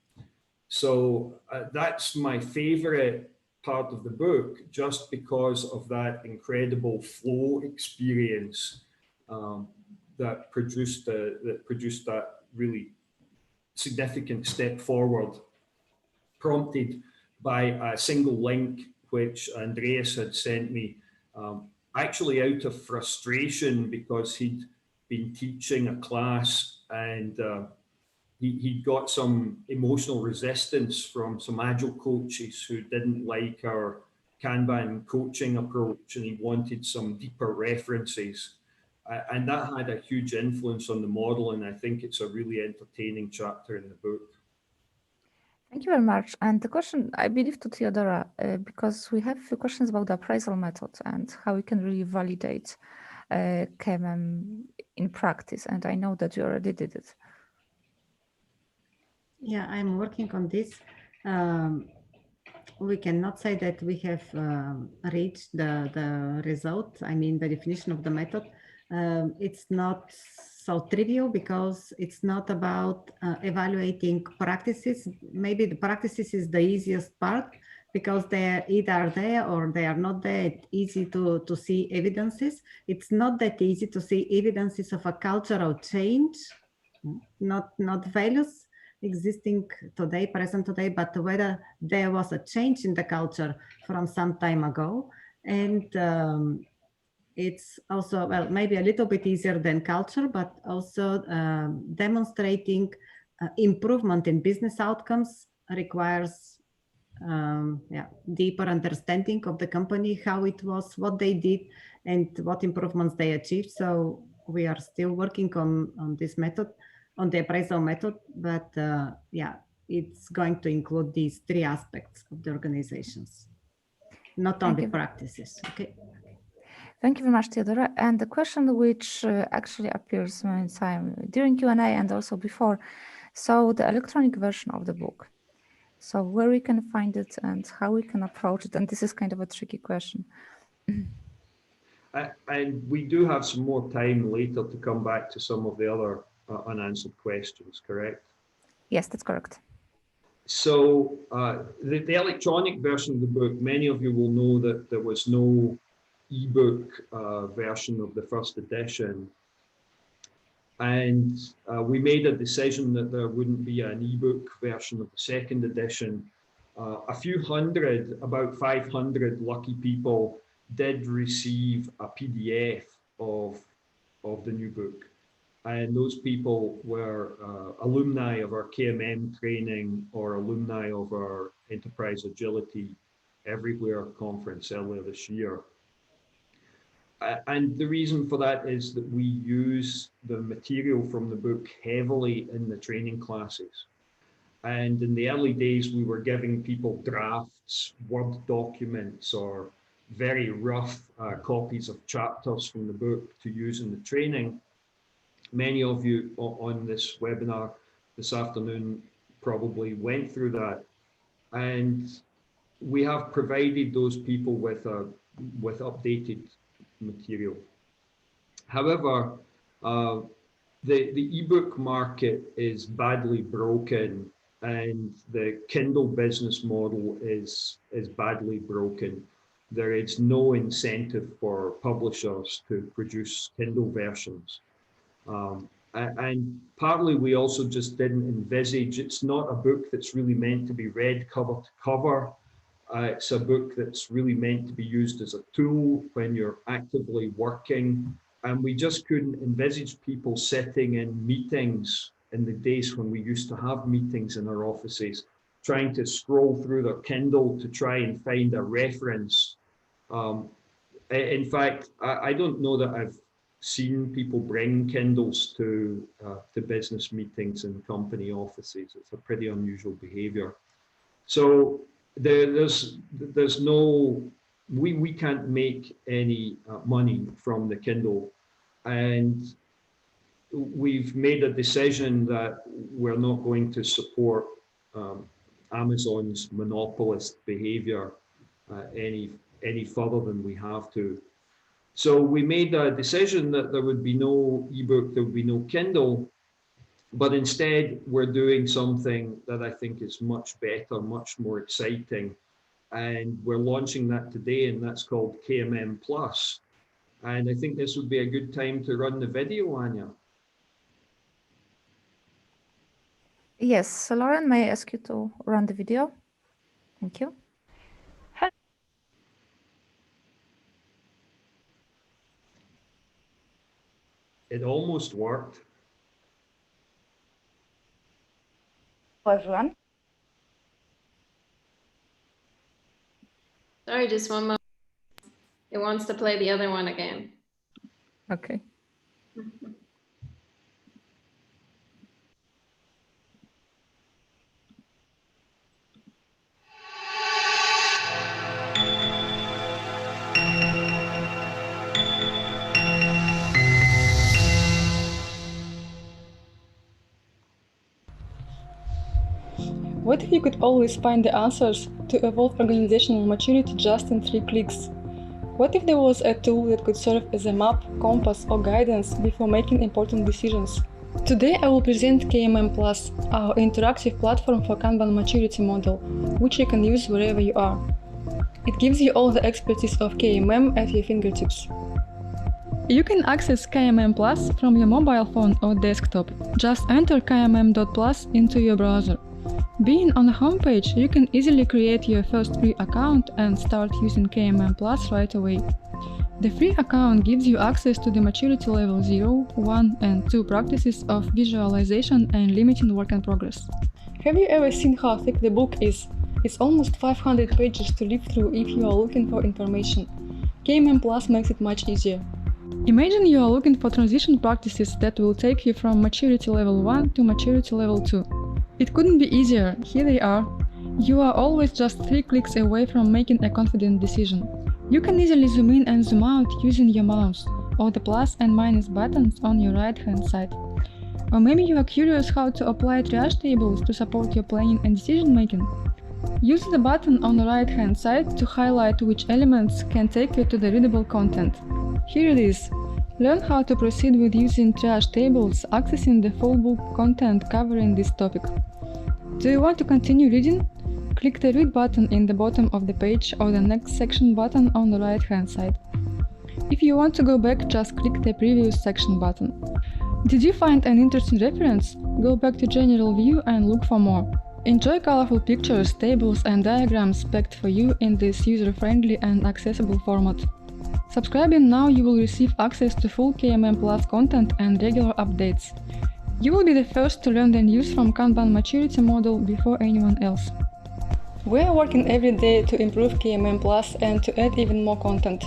So that's my favorite part of the book, just because of that incredible flow experience that produced that really significant step forward, prompted by a single link which Andreas had sent me, actually out of frustration because he'd been teaching a class and he got some emotional resistance from some agile coaches who didn't like our Kanban coaching approach, and he wanted some deeper references. And that had a huge influence on the model, and I think it's a really entertaining chapter in the book. Thank you very much. And the question, I believe, to Teodora, because we have a few questions about the appraisal method and how we can really validate Kmm in practice. And I know that you already did it. Yeah, I'm working on this. We cannot say that we have reached the result. I mean, the definition of the method. It's not so trivial because it's not about evaluating practices. Maybe the practices is the easiest part because they're either there or they are not there. It's easy to see evidences. It's not that easy to see evidences of a cultural change, not values existing today, present today, but whether there was a change in the culture from some time ago. And it's also, well, maybe a little bit easier than culture, but also demonstrating improvement in business outcomes requires deeper understanding of the company, how it was, what they did, and what improvements they achieved. So we are still working on this method, on the appraisal method, but it's going to include these 3 aspects of the organizations, not only practices. Okay. Thank you very much, Teodora. And the question which actually appears many times during Q&A and also before, so the electronic version of the book. So where we can find it and how we can approach it. And this is kind of a tricky question. And we do have some more time later to come back to some of the other unanswered questions, correct? Yes, that's correct. So the electronic version of the book, many of you will know that there was no ebook version of the first edition. And we made a decision that there wouldn't be an ebook version of the second edition. A few hundred, about 500 lucky people did receive a PDF of the new book. And those people were alumni of our KMM training or alumni of our Enterprise Agility Everywhere conference earlier this year. And the reason for that is that we use the material from the book heavily in the training classes. And in the early days, we were giving people drafts, Word documents, or very rough copies of chapters from the book to use in the training. Many of you on this webinar this afternoon probably went through that. And we have provided those people with updated material. However, the ebook market is badly broken and the Kindle business model is badly broken. There is no incentive for publishers to produce Kindle versions. And partly we also just didn't envisage, it's not a book that's really meant to be read cover to cover. It's a book that's really meant to be used as a tool when you're actively working. And we just couldn't envisage people sitting in meetings in the days when we used to have meetings in our offices, trying to scroll through their Kindle to try and find a reference. In fact, I don't know that I've seen people bring Kindles to business meetings and company offices. It's a pretty unusual behavior. So there's no, we can't make any money from the Kindle, and we've made a decision that we're not going to support Amazon's monopolist behavior any further than we have to. So we made a decision that there would be no ebook, there would be no Kindle, but instead we're doing something that I think is much better, much more exciting. And we're launching that today, and that's called Kmm Plus. And I think this would be a good time to run the video, Anya. Yes, so Lauren, may I ask you to run the video? Thank you. It almost worked. Hello, everyone. Sorry, just one moment. It wants to play the other one again. Okay. What if you could always find the answers to evolve organizational maturity just in 3 clicks? What if there was a tool that could serve as a map, compass, or guidance before making important decisions? Today I will present Kmm Plus, our interactive platform for Kanban Maturity Model, which you can use wherever you are. It gives you all the expertise of KMM at your fingertips. You can access Kmm Plus from your mobile phone or desktop. Just enter kmm.plus into your browser. Being on the homepage, you can easily create your first free account and start using Kmm Plus right away. The free account gives you access to the maturity level 0, 1, and 2 practices of visualization and limiting work in progress. Have you ever seen how thick the book is? It's almost 500 pages to live through if you are looking for information. Kmm Plus makes it much easier. Imagine you are looking for transition practices that will take you from maturity level 1 to maturity level 2. It couldn't be easier, here they are. You are always just 3 clicks away from making a confident decision. You can easily zoom in and zoom out using your mouse or the plus and minus buttons on your right-hand side. Or maybe you are curious how to apply triage tables to support your planning and decision making. Use the button on the right-hand side to highlight which elements can take you to the readable content. Here it is. Learn how to proceed with using triage tables, accessing the full book content covering this topic. Do you want to continue reading? Click the Read button in the bottom of the page or the Next Section button on the right-hand side. If you want to go back, just click the Previous Section button. Did you find an interesting reference? Go back to General View and look for more. Enjoy colorful pictures, tables and diagrams packed for you in this user-friendly and accessible format. Subscribing now, you will receive access to full Kmm Plus content and regular updates. You will be the first to learn the news from Kanban Maturity Model before anyone else. We are working every day to improve Kmm Plus and to add even more content.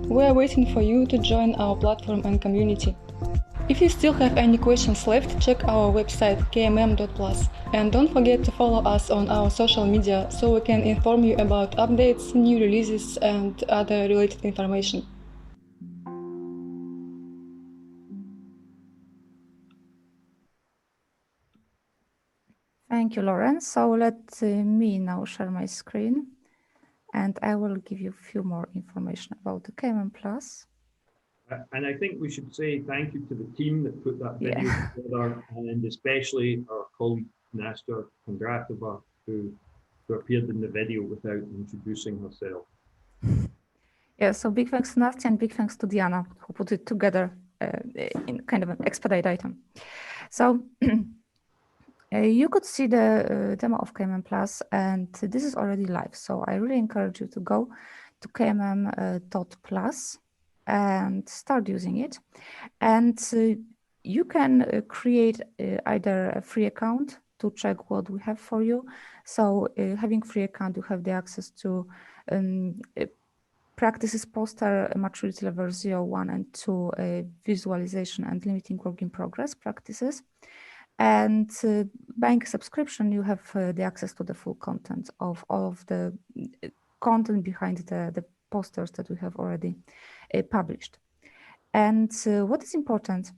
We are waiting for you to join our platform and community. If you still have any questions left, check our website kmm.plus and don't forget to follow us on our social media so we can inform you about updates, new releases and other related information. Thank you, Lauren. So let me now share my screen and I will give you a few more information about the Kmm Plus. And I think we should say thank you to the team that put that video together, and especially our colleague Nasta Kondratova, who appeared in the video without introducing herself. Yeah, so big thanks to Nastya and big thanks to Diana, who put it together in kind of an expedite item. So you could see the demo of Kmm Plus, and this is already live. So I really encourage you to go to kmm.plus and start using it. And you can create either a free account to check what we have for you. So having free account, you have the access to practices poster, maturity level 0, 1, and 2, visualization and limiting work in progress practices. And buying a subscription, you have the access to the full content of all of the content behind the posters that we have already published. And what is important,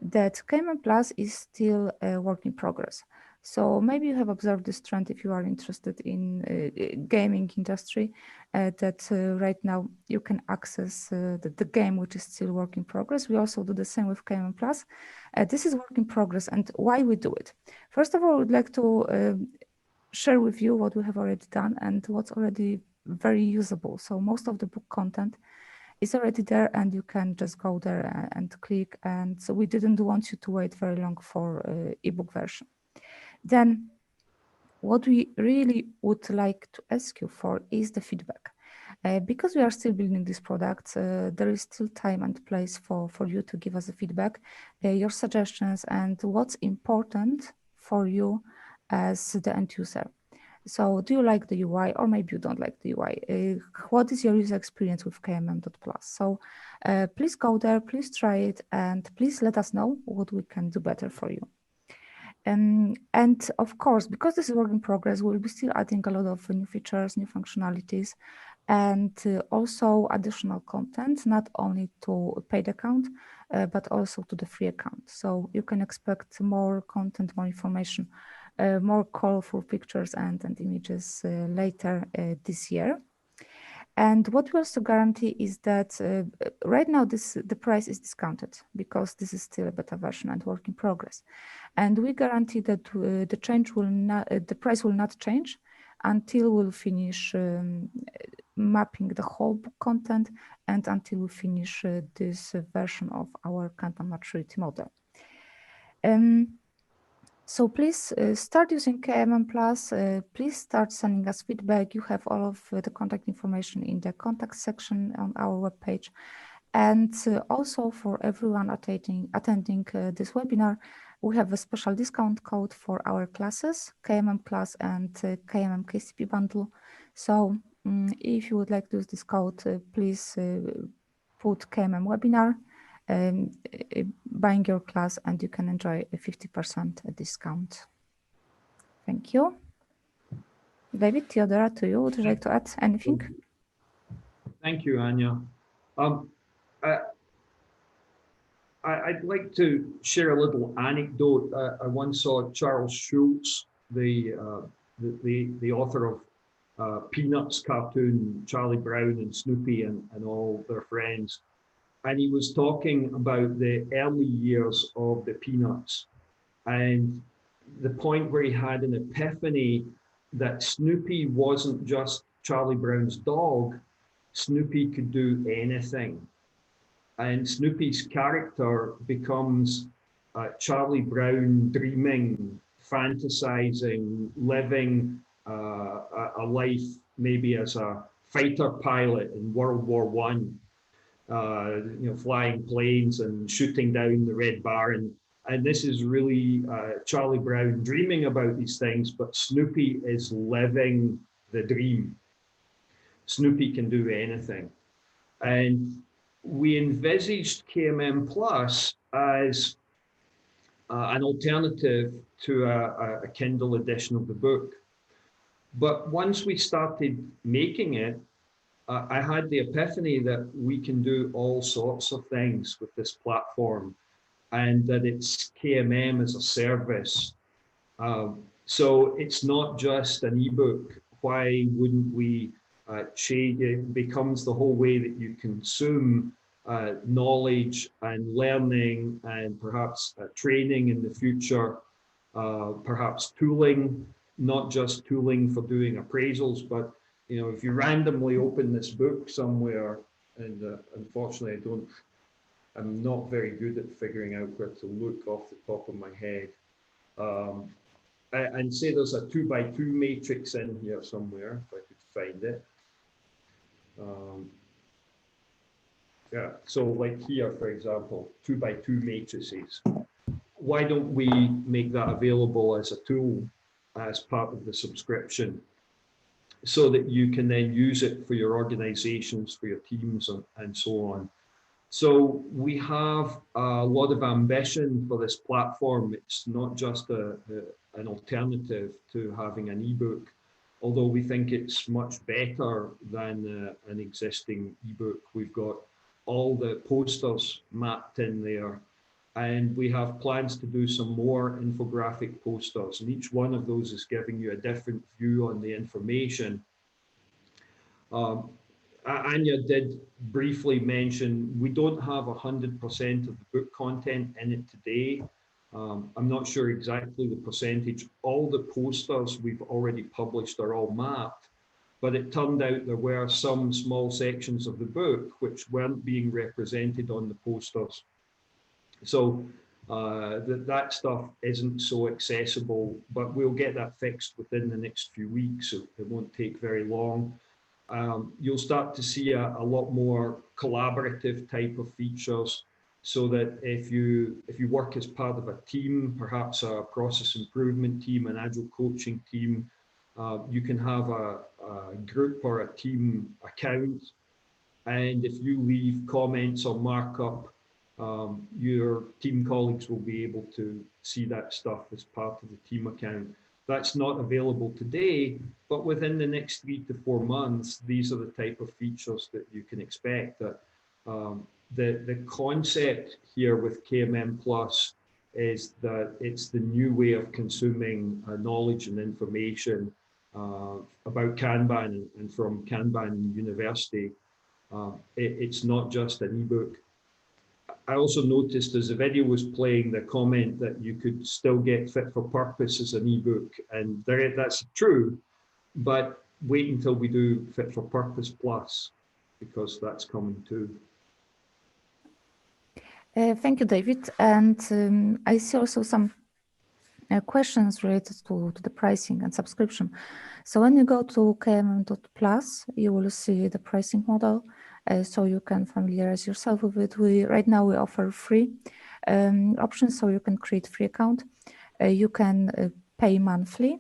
that Kmm Plus is still a work in progress. So maybe you have observed this trend if you are interested in gaming industry, that right now you can access the game, which is still work in progress. We also do the same with Kmm Plus. This is work in progress, and why we do it. First of all, we'd like to share with you what we have already done and what's already very usable. So most of the book content is already there, and you can just go there and click. And so we didn't want you to wait very long for ebook version. Then what we really would like to ask you for is the feedback. Because we are still building this product, there is still time and place for you to give us a feedback, your suggestions, and what's important for you as the end user. So do you like the UI, or maybe you don't like the UI? What is your user experience with kmm.plus? So please go there, please try it, and please let us know what we can do better for you. And of course, because this is work in progress, we'll be still adding a lot of new features, new functionalities, and also additional content, not only to a paid account, but also to the free account. So you can expect more content, more information, more colorful pictures and images later this year. And what we also guarantee is that right now the price is discounted because this is still a beta version and work in progress. And we guarantee that the price will not change until we'll finish mapping the whole book content and until we finish this version of our Kanban Maturity Model. So please start using Kmm Plus. Please start sending us feedback. You have all of the contact information in the contact section on our webpage. And also for everyone attending this webinar, we have a special discount code for our classes, Kmm Plus and Kmm KCP bundle. So if you would like to use this code, please put Kmm webinar, buying your class, and you can enjoy a 50% discount. Thank you. David, Teodora, to you, would you like to add anything? Thank you, Anya. I'd like to share a little anecdote. I once saw Charles Schulz, the author of Peanuts cartoon, Charlie Brown and Snoopy and all their friends. And he was talking about the early years of the Peanuts and the point where he had an epiphany that Snoopy wasn't just Charlie Brown's dog. Snoopy could do anything. And Snoopy's character becomes Charlie Brown dreaming, fantasizing, living a life maybe as a fighter pilot in World War I, flying planes and shooting down the Red Baron. And this is really Charlie Brown dreaming about these things, but Snoopy is living the dream. Snoopy can do anything. And we envisaged Kmm Plus as an alternative to a Kindle edition of the book. But once we started making it, I had the epiphany that we can do all sorts of things with this platform and that it's KMM as a service. So it's not just an ebook. Why wouldn't we change? It becomes the whole way that you consume knowledge and learning and perhaps training in the future, perhaps tooling, not just tooling for doing appraisals, but if you randomly open this book somewhere, and unfortunately I'm not very good at figuring out where to look off the top of my head, and say there's a 2x2 matrix in here somewhere, if I could find it. Yeah, so like here, for example, 2x2 matrices. Why don't we make that available as a tool as part of the subscription so that you can then use it for your organizations, for your teams, and so on. So we have a lot of ambition for this platform. It's not just an alternative to having an ebook, although we think it's much better than an existing ebook. We've got all the posters mapped in there, and we have plans to do some more infographic posters, and each one of those is giving you a different view on the information. Anya did briefly mention we don't have 100% of the book content in it today. I'm not sure exactly the percentage. All the posters we've already published are all mapped, but it turned out there were some small sections of the book which weren't being represented on the posters. So that stuff isn't so accessible, but we'll get that fixed within the next few weeks, so it won't take very long. You'll start to see a lot more collaborative type of features, so that if you work as part of a team, perhaps a process improvement team, an agile coaching team, you can have a group or a team account, and if you leave comments or markup, your team colleagues will be able to see that stuff as part of the team account. That's not available today, but within the next 3 to 4 months, these are the type of features that you can expect. That the concept here with Kmm Plus is that it's the new way of consuming knowledge and information about Kanban and from Kanban University. It's not just an ebook. I also noticed as the video was playing the comment that you could still get Fit for Purpose as an ebook, and that's true, but wait until we do Fit for Purpose Plus, because that's coming too. Thank you, David. And I see also some questions related to the pricing and subscription. So when you go to Kmm.plus, you will see the pricing model. So you can familiarize yourself with it. Right now we offer free options, so you can create free account. You can pay monthly,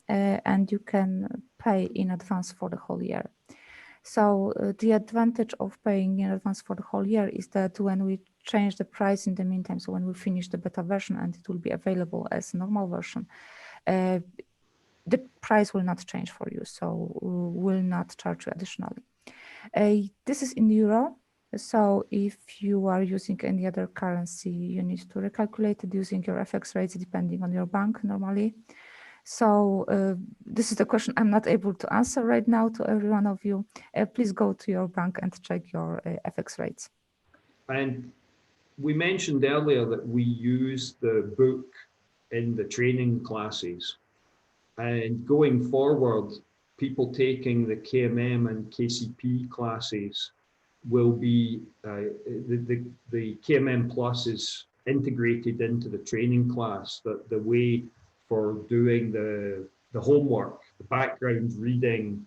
and you can pay in advance for the whole year. So the advantage of paying in advance for the whole year is that when we change the price in the meantime, so when we finish the beta version and it will be available as normal version, the price will not change for you, so we'll not charge you additionally. This is in euro. So if you are using any other currency, you need to recalculate it using your FX rates depending on your bank normally. So this is the question I'm not able to answer right now to every one of you. Please go to your bank and check your FX rates. And we mentioned earlier that we use the book in the training classes. And going forward, people taking the KMM and KCP classes will be, the KMM Plus is integrated into the training class, that the way for doing the homework, the background reading,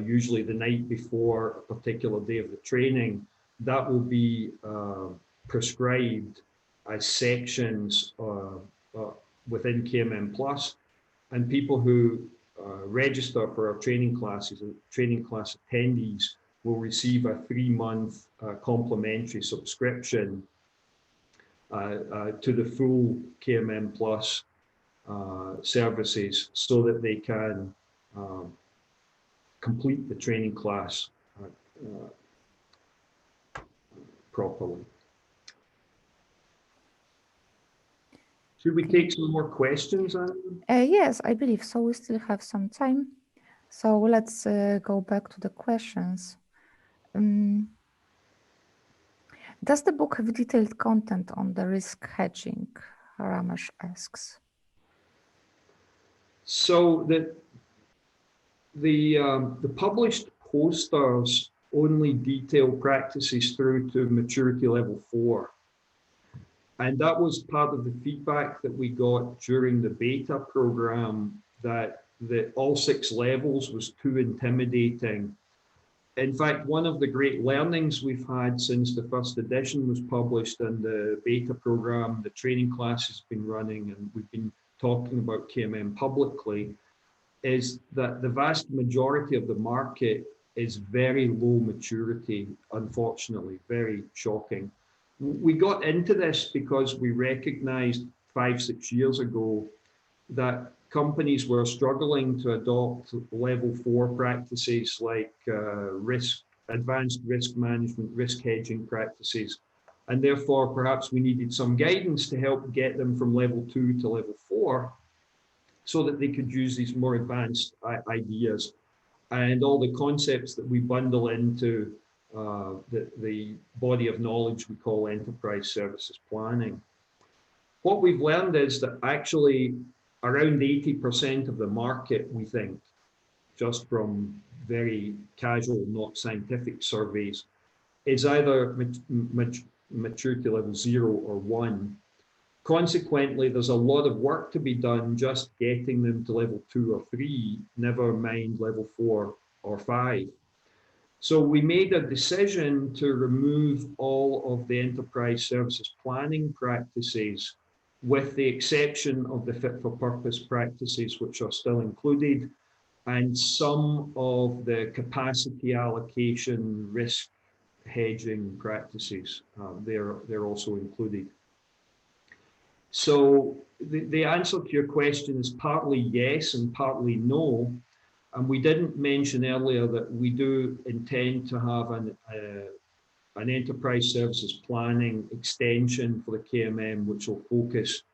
usually the night before a particular day of the training, that will be prescribed as sections within KMM Plus, and people who register for our training classes, training class attendees, will receive a 3-month complimentary subscription to the full KMM Plus services, so that they can complete the training class properly. Should we take some more questions, Anna? Yes, I believe so. We still have some time. So let's go back to the questions. Does the book have detailed content on the risk hedging? Ramesh asks. So the published posters only detail practices through to maturity level 4. And that was part of the feedback that we got during the beta program, that all 6 levels was too intimidating. In fact, one of the great learnings we've had since the first edition was published and the beta program, the training class has been running, and we've been talking about KMM publicly, is that the vast majority of the market is very low maturity, unfortunately, very shocking. We got into this because we recognized 5-6 years ago that companies were struggling to adopt level 4 practices like advanced risk management, risk hedging practices. And therefore, perhaps we needed some guidance to help get them from level 2 to level 4 so that they could use these more advanced ideas and all the concepts that we bundle into the body of knowledge we call enterprise services planning. What we've learned is that actually around 80% of the market, we think, just from very casual, not scientific surveys, is either maturity level 0 or 1. Consequently, there's a lot of work to be done just getting them to level 2 or 3, never mind level 4 or 5. So we made a decision to remove all of the enterprise services planning practices, with the exception of the fit for purpose practices, which are still included, and some of the capacity allocation risk hedging practices. They're also included. So the answer to your question is partly yes and partly no. And we didn't mention earlier that we do intend to have an enterprise services planning extension for the KMM, which will focus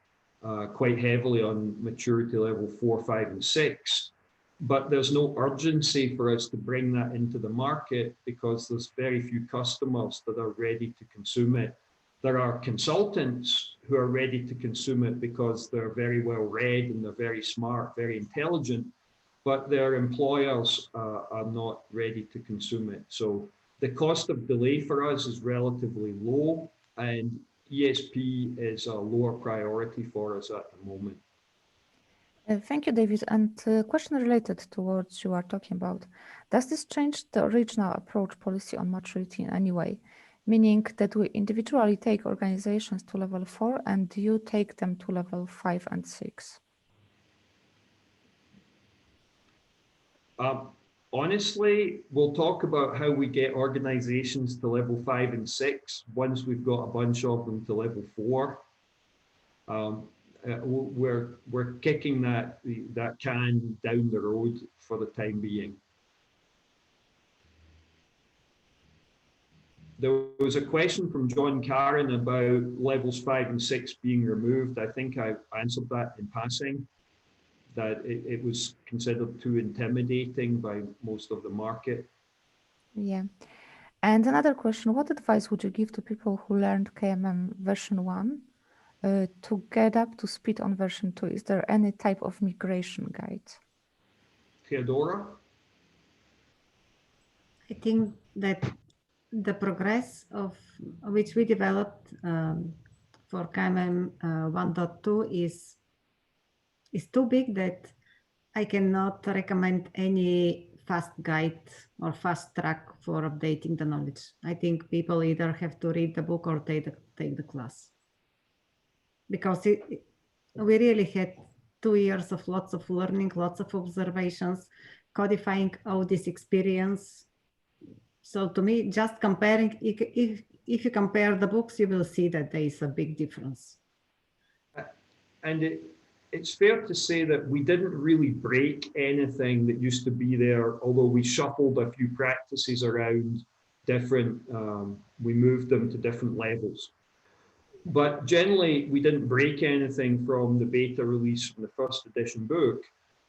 quite heavily on maturity level 4, 5, and 6. But there's no urgency for us to bring that into the market because there's very few customers that are ready to consume it. There are consultants who are ready to consume it because they're very well read and they're very smart, very intelligent, but their employers are not ready to consume it. So the cost of delay for us is relatively low, and ESP is a lower priority for us at the moment. Thank you, David. And a question related to what you are talking about. Does this change the original approach policy on maturity in any way? Meaning that we individually take organizations to level 4 and you take them to level 5 and 6? Honestly, we'll talk about how we get organizations to level 5 and 6 once we've got a bunch of them to level 4. We're kicking that can down the road for the time being. There was a question from John Karen about levels 5 and 6 being removed. I think I answered that in passing, that it was considered too intimidating by most of the market. Yeah. And another question, what advice would you give to people who learned KMM version 1 to get up to speed on version 2? Is there any type of migration guide? Teodora? I think that the progress of which we developed for KMM 1.2 is too big that I cannot recommend any fast guide or fast track for updating the knowledge. I think people either have to read the book or take the class. Because we really had 2 years of lots of learning, lots of observations, codifying all this experience. So to me, just comparing, if you compare the books, you will see that there is a big difference. And it's fair to say that we didn't really break anything that used to be there, although we shuffled a few practices around different, we moved them to different levels. But generally, we didn't break anything from the beta release from the first edition book,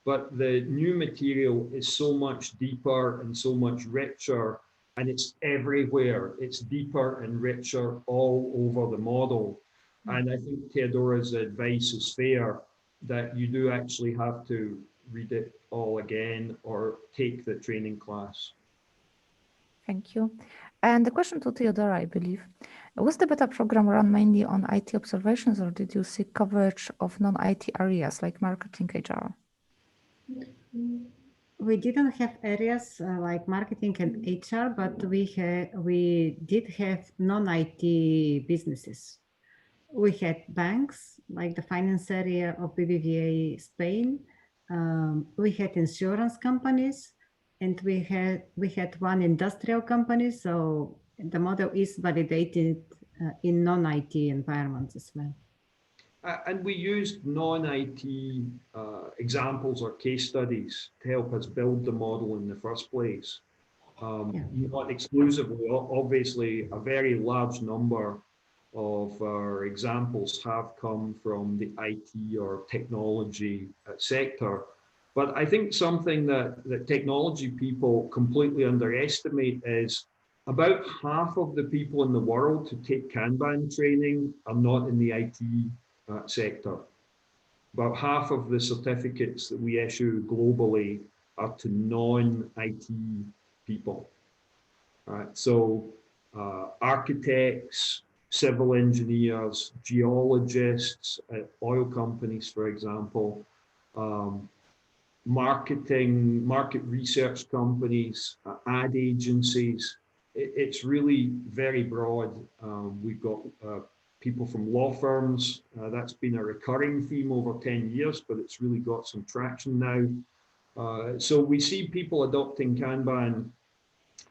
but the new material is so much deeper and so much richer, and it's everywhere. It's deeper and richer all over the model. And I think Teodora's advice is fair, that you do actually have to read it all again or take the training class. Thank you. And the question to Teodora, I believe, was the beta program run mainly on IT observations, or did you see coverage of non-IT areas like marketing, HR? We didn't have areas like marketing and HR, but we did have non-IT businesses. We had banks, like the finance area of BBVA Spain. We had insurance companies, and we had one industrial company. So the model is validated in non-IT environments as well. And we used non-IT examples or case studies to help us build the model in the first place. Not exclusively, obviously, a very large number of our examples have come from the IT or technology sector. But I think something that technology people completely underestimate is about half of the people in the world who take Kanban training are not in the IT sector. About half of the certificates that we issue globally are to non-IT people. So architects, civil engineers, geologists at oil companies, for example, market research companies, ad agencies. It's really very broad. We've got people from law firms. That's been a recurring theme over 10 years, but it's really got some traction now. So we see people adopting Kanban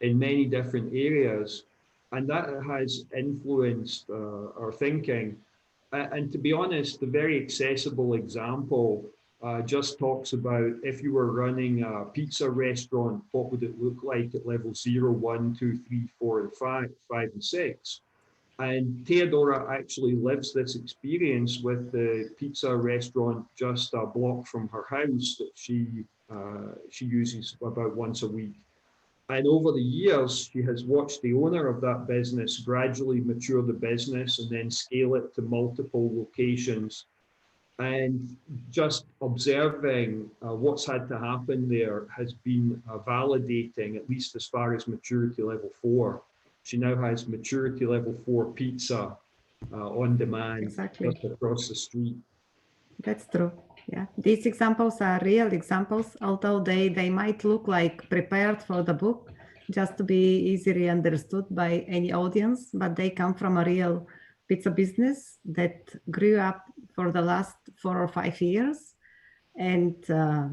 in many different areas, and that has influenced our thinking. And to be honest, the very accessible example just talks about if you were running a pizza restaurant, what would it look like at level 0, 1, 2, 3, 4, and 5 and 6. And Teodora actually lives this experience with the pizza restaurant just a block from her house that she uses about once a week. And over the years, she has watched the owner of that business gradually mature the business and then scale it to multiple locations. And just observing what's had to happen there has been validating, at least as far as maturity level 4. She now has maturity level 4 pizza on demand just across the street. That's true. Yeah, these examples are real examples, although they might look like prepared for the book just to be easily understood by any audience, but they come from a real pizza business that grew up for the last 4 or 5 years. And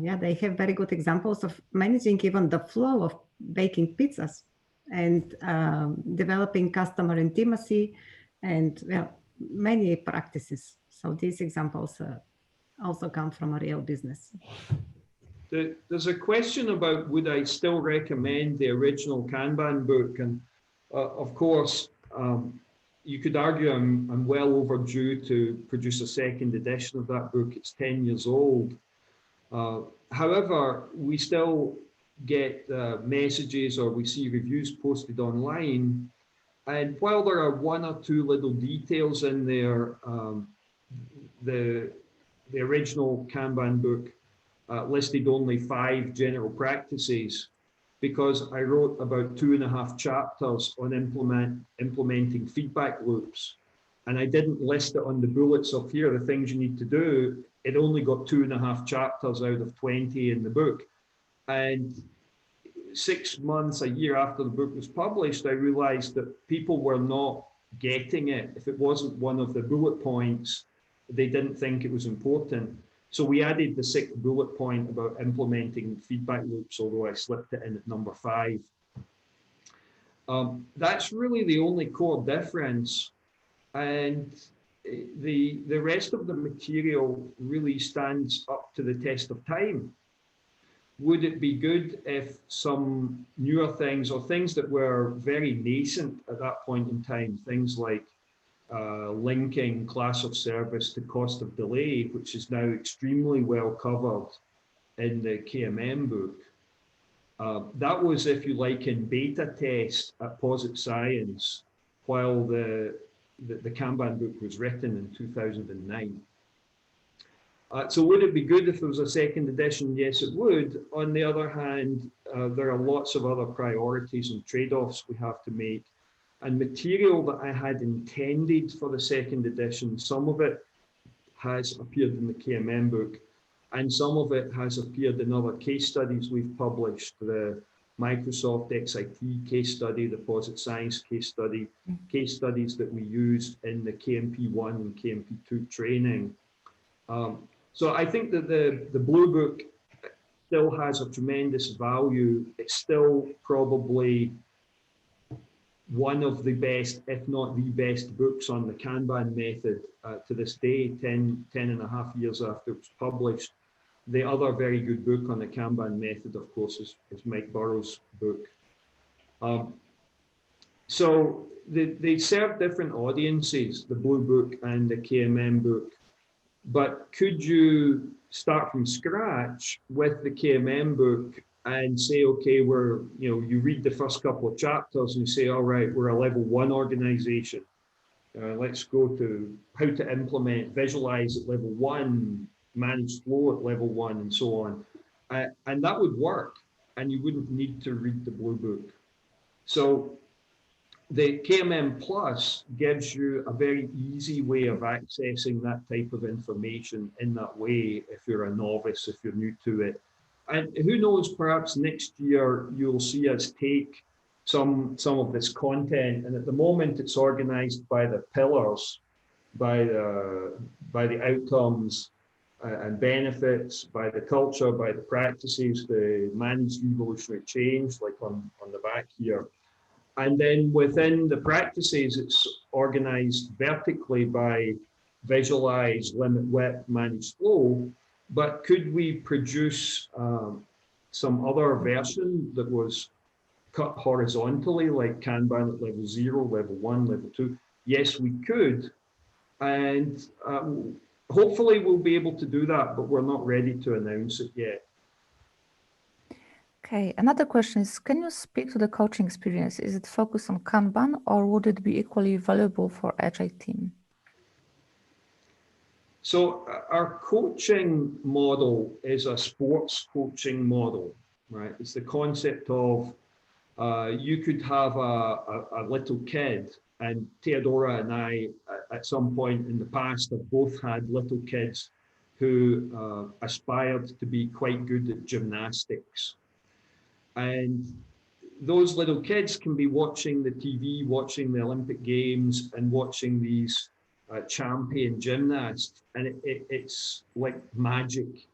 yeah, they have very good examples of managing even the flow of baking pizzas and developing customer intimacy and many practices. So these examples also come from a real business. There's a question about would I still recommend the original Kanban book, and Of course, you could argue I'm well overdue to produce a second edition of that book. It's 10 years old. However, we still get messages or we see reviews posted online. And while there are one or two little details in there, the original Kanban book listed only 5 general practices because I wrote about 2.5 chapters on implementing feedback loops. And I didn't list it on the bullets of here are the things you need to do. It only got 2.5 chapters out of 20 in the book. And 6 months, a year after the book was published, I realized that people were not getting it. If it wasn't one of the bullet points, they didn't think it was important. So we added the 6th bullet point about implementing feedback loops, although I slipped it in at number 5. That's really the only core difference. And the rest of the material really stands up to the test of time. Would it be good if some newer things or things that were very nascent at that point in time, things like linking class of service to cost of delay, which is now extremely well covered in the KMM book. That was, if you like, in beta test at Posit Science while the Kanban book was written in 2009. So would it be good if there was a second edition? Yes, it would. On the other hand, there are lots of other priorities and trade-offs we have to make. And material that I had intended for the second edition, some of it has appeared in the KMM book, and some of it has appeared in other case studies we've published, the Microsoft XIT case study, the Posit Science case study, case studies that we used in the KMP1 and KMP2 training. So I think that the Blue Book still has a tremendous value. It's still probably one of the best, if not the best, books on the Kanban method to this day, 10.5 years after it was published. The other very good book on the Kanban method, of course, is Mike Burrows' book. So they serve different audiences, the Blue Book and the KMM book. But could you start from scratch with the KMM book and say, okay, you read the first couple of chapters and you say, all right, we're a level 1 organization. Let's go to how to implement, visualize at level 1, manage flow at level 1, and so on. And that would work, and you wouldn't need to read the Blue Book. So the Kmm Plus gives you a very easy way of accessing that type of information in that way if you're a novice, if you're new to it. And who knows, perhaps next year you'll see us take some of this content, and at the moment it's organized by the pillars, by the outcomes and benefits, by the culture, by the practices, the managed evolutionary change, like on the back here. And then within the practices, it's organized vertically by visualize, limit, width, manage flow. But could we produce some other version that was cut horizontally, like Kanban at level 0, level 1, level 2? Yes, we could. And hopefully we'll be able to do that, but we're not ready to announce it yet. Okay, another question is, can you speak to the coaching experience? Is it focused on Kanban or would it be equally valuable for Agile team? So our coaching model is a sports coaching model, right? It's the concept of you could have a little kid, and Teodora and I at some point in the past have both had little kids who aspired to be quite good at gymnastics. And those little kids can be watching the TV, watching the Olympic Games and watching these champion gymnasts. And it's like magic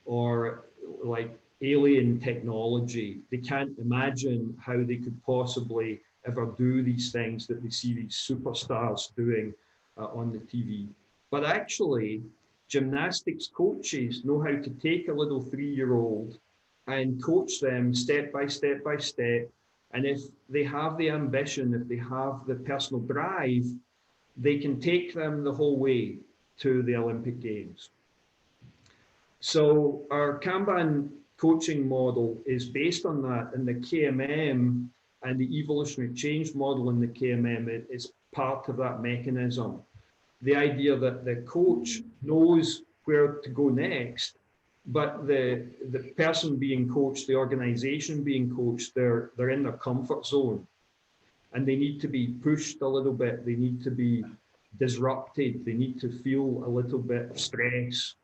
or like alien technology. They can't imagine how they could possibly ever do these things that they see these superstars doing on the TV. But actually, gymnastics coaches know how to take a little 3-year-old and coach them step by step by step And if they have the ambition, if they have the personal drive, they can take them the whole way to the Olympic Games. So our Kanban coaching model is based on that, and the KMM and the evolutionary change model in the KMM is part of that mechanism. The idea that the coach knows where to go next, but the person being coached, the organization being coached, they're in their comfort zone, and they need to be pushed a little bit. They need to be disrupted. They need to feel a little bit of stress,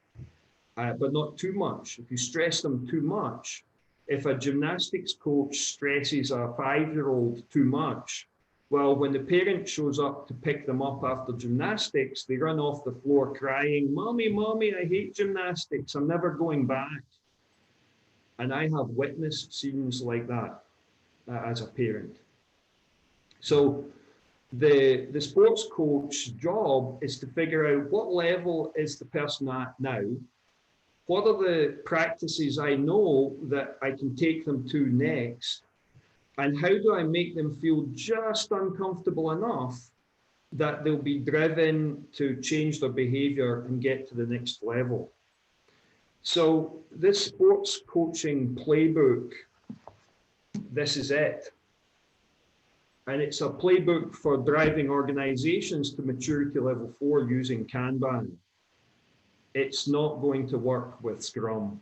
but not too much. If you stress them too much, if a gymnastics coach stresses a 5-year-old too much, well, when the parent shows up to pick them up after gymnastics, they run off the floor crying, "Mommy, Mommy, I hate gymnastics. I'm never going back." And I have witnessed scenes like that as a parent. So the sports coach's job is to figure out what level is the person at now. What are the practices I know that I can take them to next? And how do I make them feel just uncomfortable enough that they'll be driven to change their behavior and get to the next level? So this sports coaching playbook, this is it. And it's a playbook for driving organizations to maturity level 4 using Kanban. It's not going to work with Scrum.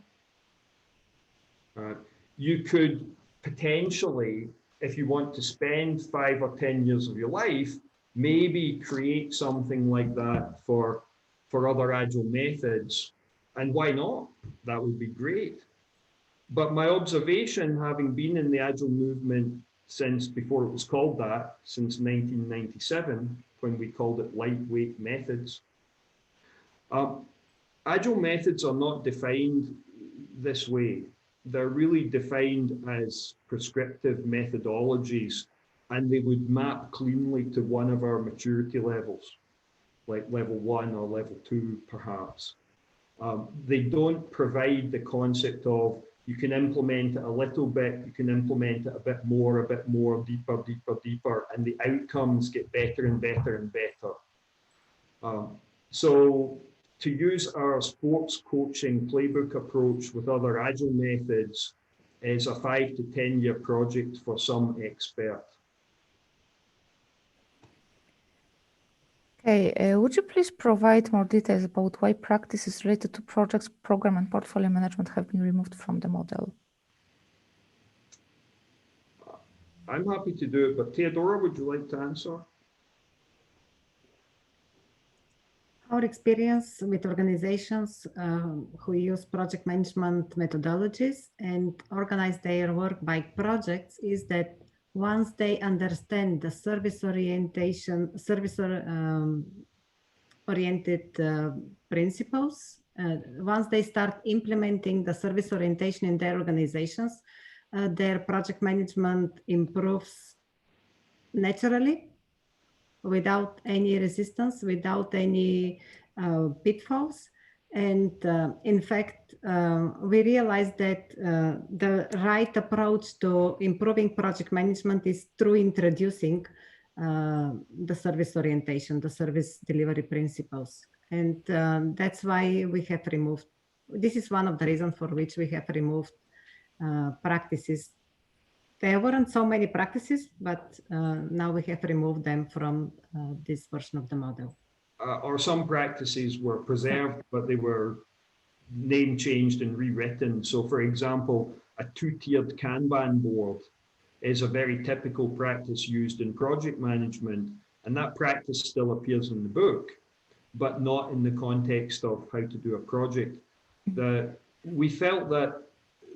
You could potentially, if you want to spend 5 or 10 years of your life, maybe create something like that for other agile methods. And why not? That would be great. But my observation, having been in the agile movement since before it was called that, since 1997, when we called it lightweight methods, agile methods are not defined this way. They're really defined as prescriptive methodologies, and they would map cleanly to one of our maturity levels, like level 1 or level 2, perhaps. They don't provide the concept of you can implement it a little bit, you can implement it a bit more, deeper, deeper, deeper, and the outcomes get better and better and better. So to use our sports coaching playbook approach with other agile methods is a 5 to 10 year project for some expert. Okay, would you please provide more details about why practices related to projects, program, and portfolio management have been removed from the model? I'm happy to do it, but Teodora, would you like to answer? Our experience with organizations who use project management methodologies and organize their work by projects is that once they understand the oriented principles, once they start implementing the service orientation in their organizations, their project management improves naturally, without any resistance, without any pitfalls. And in fact, we realized that the right approach to improving project management is through introducing the service orientation, the service delivery principles. And that's why we have removed, this is one of the reasons for which we have removed practices. There weren't so many practices, but now we have removed them from this version of the model. Or some practices were preserved, but they were name changed and rewritten. So for example, a 2-tiered Kanban board is a very typical practice used in project management. And that practice still appears in the book, but not in the context of how to do a project. We felt that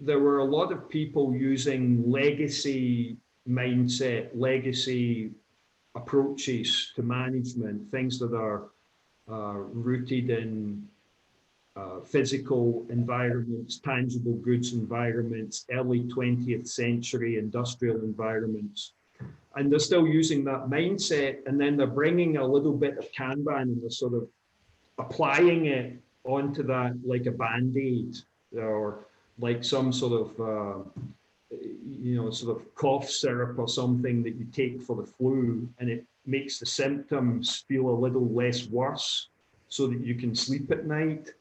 there were a lot of people using legacy mindset, legacy approaches to management, things that are rooted in physical environments, tangible goods environments, early 20th century industrial environments. And they're still using that mindset, and then they're bringing a little bit of Kanban and they're sort of applying it onto that like a Band-Aid or like some sort of, sort of cough syrup or something that you take for the flu, and it makes the symptoms feel a little less worse so that you can sleep at night.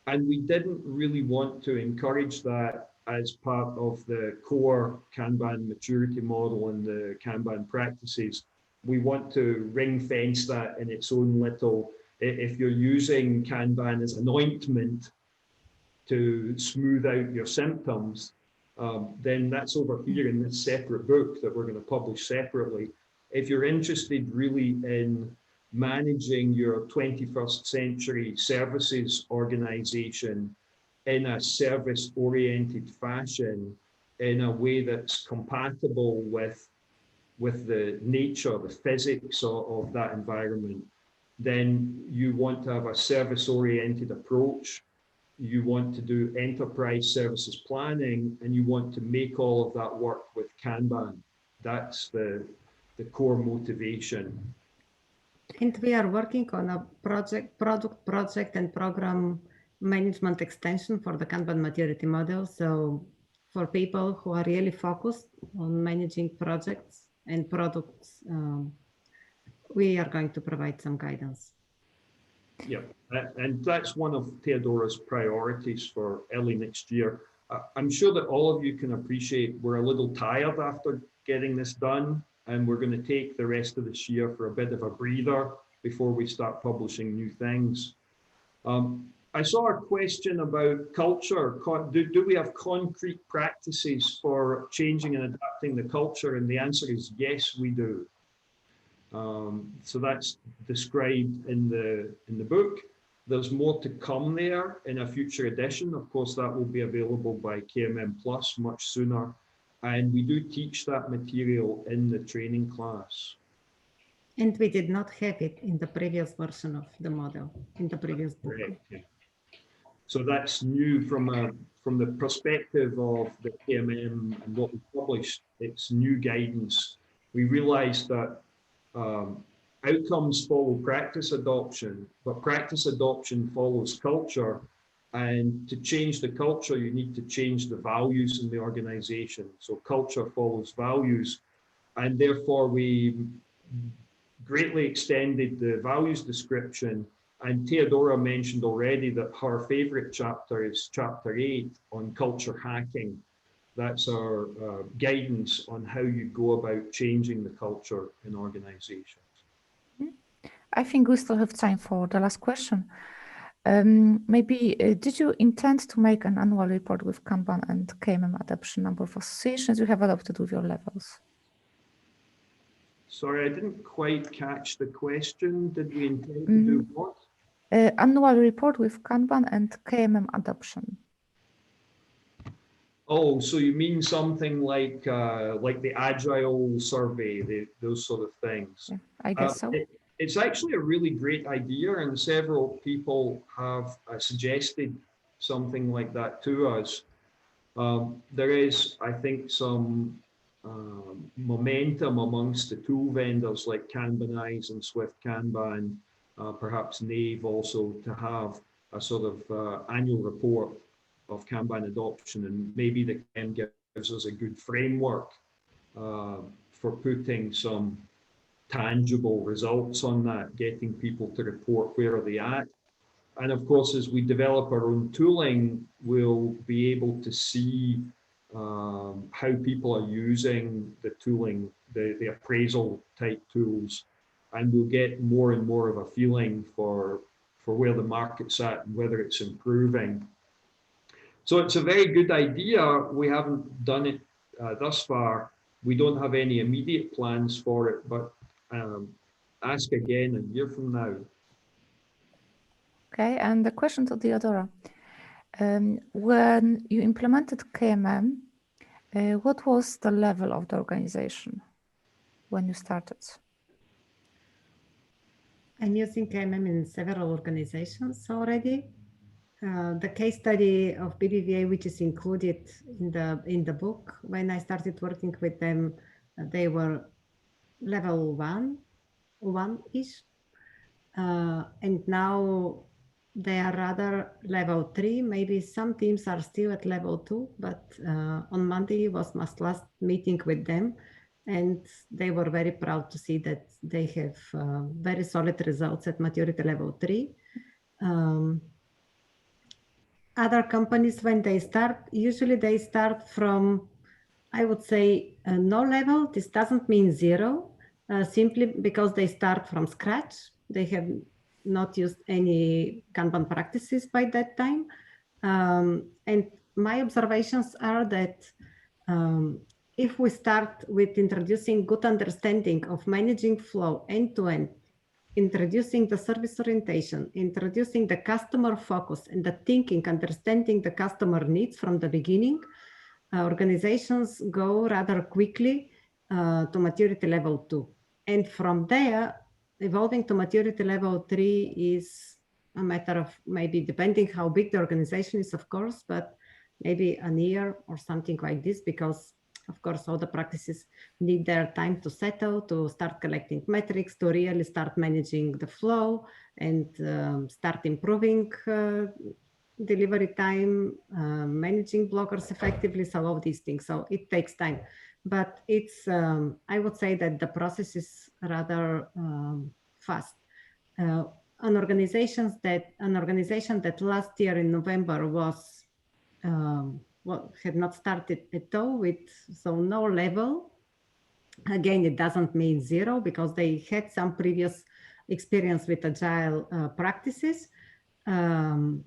And we didn't really want to encourage that as part of the core Kanban maturity model and the Kanban practices. We want to ring fence that in its own little, if you're using Kanban as an ointment to smooth out your symptoms, then that's over here in this separate book that we're going to publish separately. If you're interested really in managing your 21st century services organization in a service-oriented fashion, in a way that's compatible with the nature, the physics of that environment, then you want to have a service-oriented approach. You want to do enterprise services planning, and you want to make all of that work with Kanban. That's the core motivation. And we are working on a project and program management extension for the Kanban maturity model. So for people who are really focused on managing projects and products, we are going to provide some guidance. Yeah, and that's one of Teodora's priorities for early next year. I'm sure that all of you can appreciate we're a little tired after getting this done, and we're going to take the rest of this year for a bit of a breather before we start publishing new things. I saw a question about culture. Do we have concrete practices for changing and adapting the culture? And the answer is yes, we do. So that's described in the book. There's more to come there in a future edition. Of course, that will be available by Kmm Plus much sooner. And we do teach that material in the training class. And we did not have it in the previous version of the model, in the previous book. Correct, yeah. So that's new from the perspective of the KMM and what we published. It's new guidance. We realized that outcomes follow practice adoption, but practice adoption follows culture. And to change the culture, you need to change the values in the organization. So culture follows values. And therefore, we greatly extended the values description. And Teodora mentioned already that her favorite chapter is chapter 8 on culture hacking. That's our guidance on how you go about changing the culture in organizations. I think we still have time for the last question. Maybe, did you intend to make an annual report with Kanban and KMM adoption number of associations you have adopted with your levels? Sorry, I didn't quite catch the question. Did we intend to do what? Annual report with Kanban and KMM adoption. Oh, so you mean something like the Agile survey, those sort of things? Yeah, I guess so. It's actually a really great idea, and several people have suggested something like that to us. There is, I think, some momentum amongst the tool vendors like Kanbanize and Swift Kanban, perhaps Nave also, to have a sort of annual report of Kanban adoption, and maybe the KM gives us a good framework for putting some tangible results on that, getting people to report where are they at. And of course, as we develop our own tooling, we'll be able to see how people are using the tooling, the appraisal type tools, and we'll get more and more of a feeling for where the market's at and whether it's improving. So it's a very good idea. We haven't done it thus far. We don't have any immediate plans for it, but ask again a year from now. Okay, and the question to Teodora. When you implemented KMM, what was the level of the organization when you started? I'm using KMM in several organizations already. The case study of BBVA, which is included in the book, when I started working with them, they were level one-ish. And now they are rather level 3. Maybe some teams are still at level 2, but on Monday was my last meeting with them, and they were very proud to see that they have very solid results at maturity level 3. Other companies, when they start, usually they start from, I would say, no level. This doesn't mean zero, simply because they start from scratch. They have not used any Kanban practices by that time. And my observations are that if we start with introducing good understanding of managing flow end-to-end, introducing the service orientation, introducing the customer focus and the thinking, understanding the customer needs from the beginning, organizations go rather quickly to maturity level 2. And from there, evolving to maturity level 3 is a matter of maybe, depending how big the organization is, of course, but maybe a year or something like this, because of course, all the practices need their time to settle, to start collecting metrics, to really start managing the flow and start improving delivery time, managing blockers effectively, so all these things. So it takes time, but it's, I would say that the process is rather fast. An organization that last year in November was had not started at all with, so no level. Again, it doesn't mean zero, because they had some previous experience with agile practices. In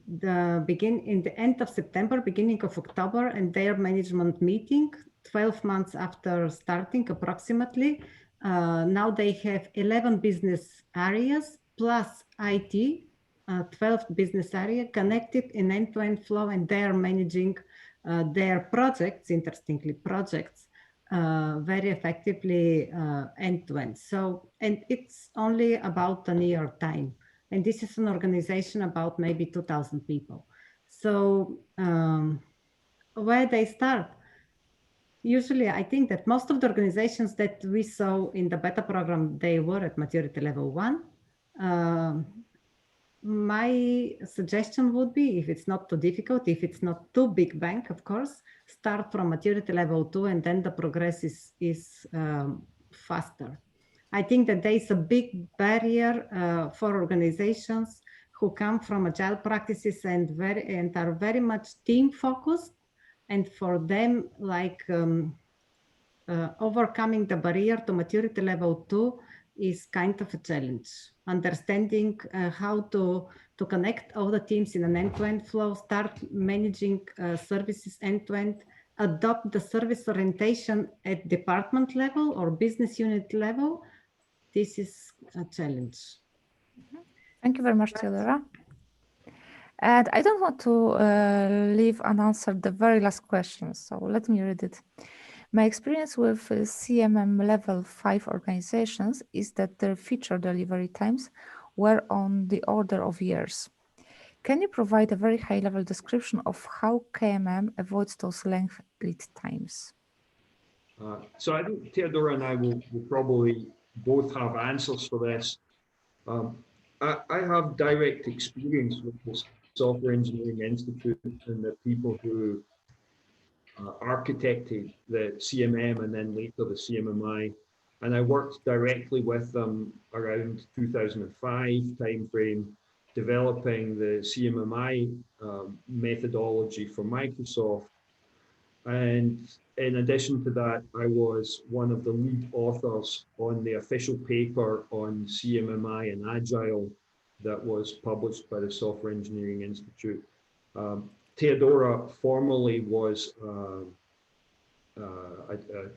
the end of September, beginning of October, and their management meeting, 12 months after starting approximately, now they have 11 business areas plus IT, 12 business area connected in end-to-end flow, and they are managing their projects, interestingly, projects very effectively end-to-end. So, and it's only about a year time. And this is an organization about maybe 2,000 people. So where they start? Usually, I think that most of the organizations that we saw in the beta program, they were at maturity level 1. My suggestion would be, if it's not too difficult, if it's not too big bang, of course, start from maturity level 2, and then the progress is faster. I think that there is a big barrier for organizations who come from agile practices and are very much team focused, and for them, like overcoming the barrier to maturity level 2 is kind of a challenge. Understanding how to connect all the teams in an end-to-end flow, start managing services end-to-end, adopt the service orientation at department level or business unit level. This is a challenge. Thank you very much, Teodora. And I don't want to leave unanswered the very last question, so let me read it. My experience with CMM level 5 organizations is that their feature delivery times were on the order of years. Can you provide a very high-level description of how KMM avoids those lengthy lead times? So I think Teodora and I will probably both have answers for this. I have direct experience with the Software Engineering Institute and the people who architected the CMM and then later the CMMI. And I worked directly with them around 2005 timeframe, developing the CMMI methodology for Microsoft. And in addition to that, I was one of the lead authors on the official paper on CMMI and Agile that was published by the Software Engineering Institute. Teodora formerly was a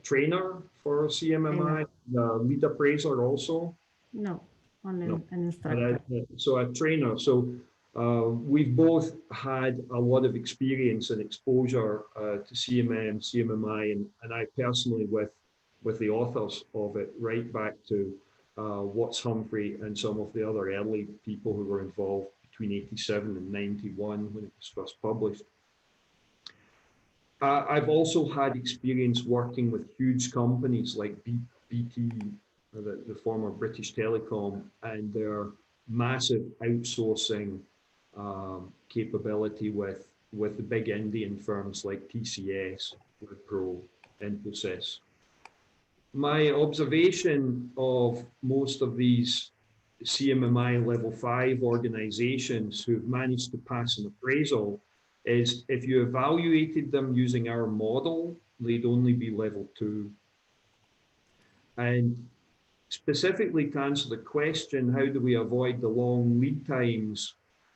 trainer for CMMI, lead appraiser also. No, only an instructor. So a trainer. So we've both had a lot of experience and exposure to CMM, CMMI, and I personally with the authors of it, right back to Watts Humphrey and some of the other early people who were involved between 87 and 91 when it was first published. I've also had experience working with huge companies like BT, the former British Telecom, and their massive outsourcing capability with the big Indian firms like TCS, Wipro, Infosys. My observation of most of these CMMI level 5 organizations who've managed to pass an appraisal is if you evaluated them using our model, they'd only be level 2. And specifically to answer the question, how do we avoid the long lead times?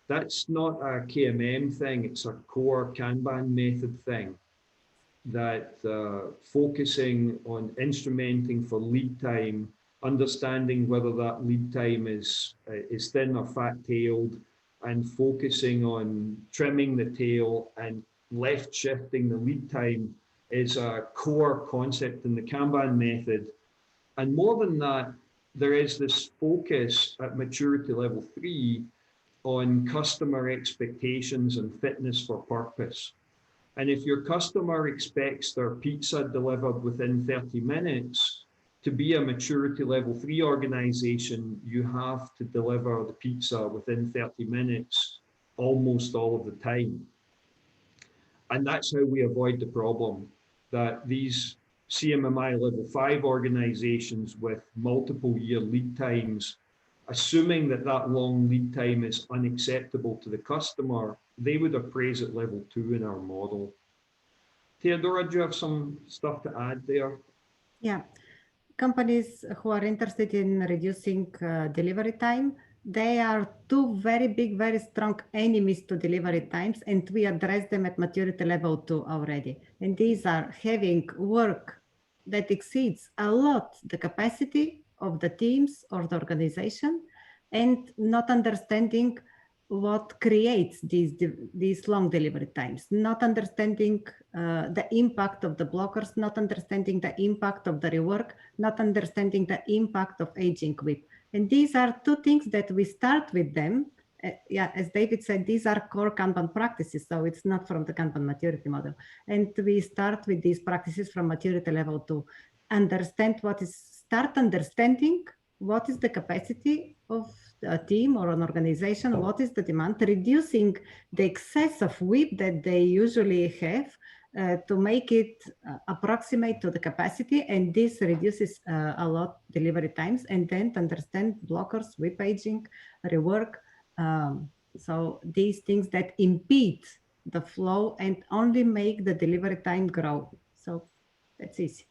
That's not a KMM thing, it's a core Kanban method thing. That focusing on instrumenting for lead time, understanding whether that lead time is thin or fat-tailed, and focusing on trimming the tail and left shifting the lead time is a core concept in the Kanban method. And more than that, there is this focus at maturity level 3 on customer expectations and fitness for purpose. And if your customer expects their pizza delivered within 30 minutes, to be a maturity level 3 organization, you have to deliver the pizza within 30 minutes almost all of the time. And that's how we avoid the problem that these CMMI level 5 organizations with multiple year lead times, assuming that that long lead time is unacceptable to the customer, they would appraise at level 2 in our model. Teodora, do you have some stuff to add there? Yeah, companies who are interested in reducing delivery time, they are two very big, very strong enemies to delivery times, and we address them at maturity level 2 already. And these are having work that exceeds a lot the capacity of the teams or the organization, and not understanding what creates these long delivery times, not understanding the impact of the blockers, not understanding the impact of the rework, not understanding the impact of aging WIP. And these are two things that we start with them. Yeah, as David said, these are core Kanban practices, so it's not from the Kanban maturity model. And we start with these practices from maturity level 2. Start understanding what is the capacity of a team or an organization, what is the demand, reducing the excess of WIP that they usually have to make it approximate to the capacity, and this reduces a lot delivery times, and then to understand blockers, WIP aging, rework. So these things that impede the flow and only make the delivery time grow. So that's easy.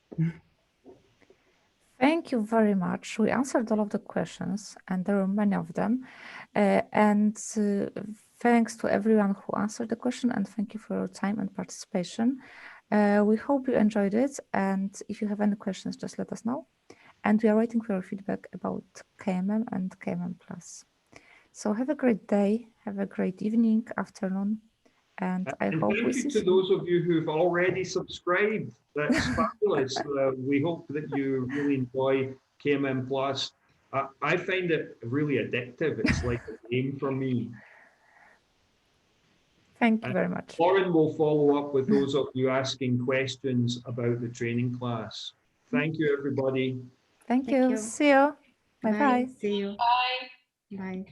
Thank you very much. We answered all of the questions, and there were many of them. Thanks to everyone who answered the question, and thank you for your time and participation. We hope you enjoyed it, and if you have any questions, just let us know. And we are waiting for your feedback about KMM and Kmm Plus. So have a great day, have a great evening, afternoon, and I hope we see you. Thank you to those of you who've already subscribed. That's fabulous. We hope that you really enjoy Kmm Plus. I find it really addictive. It's like a game for me. Thank you very much. Lauren will follow up with those of you asking questions about the training class. Thank you, everybody. Thank you. See you. Bye-bye. See you. Bye. Bye.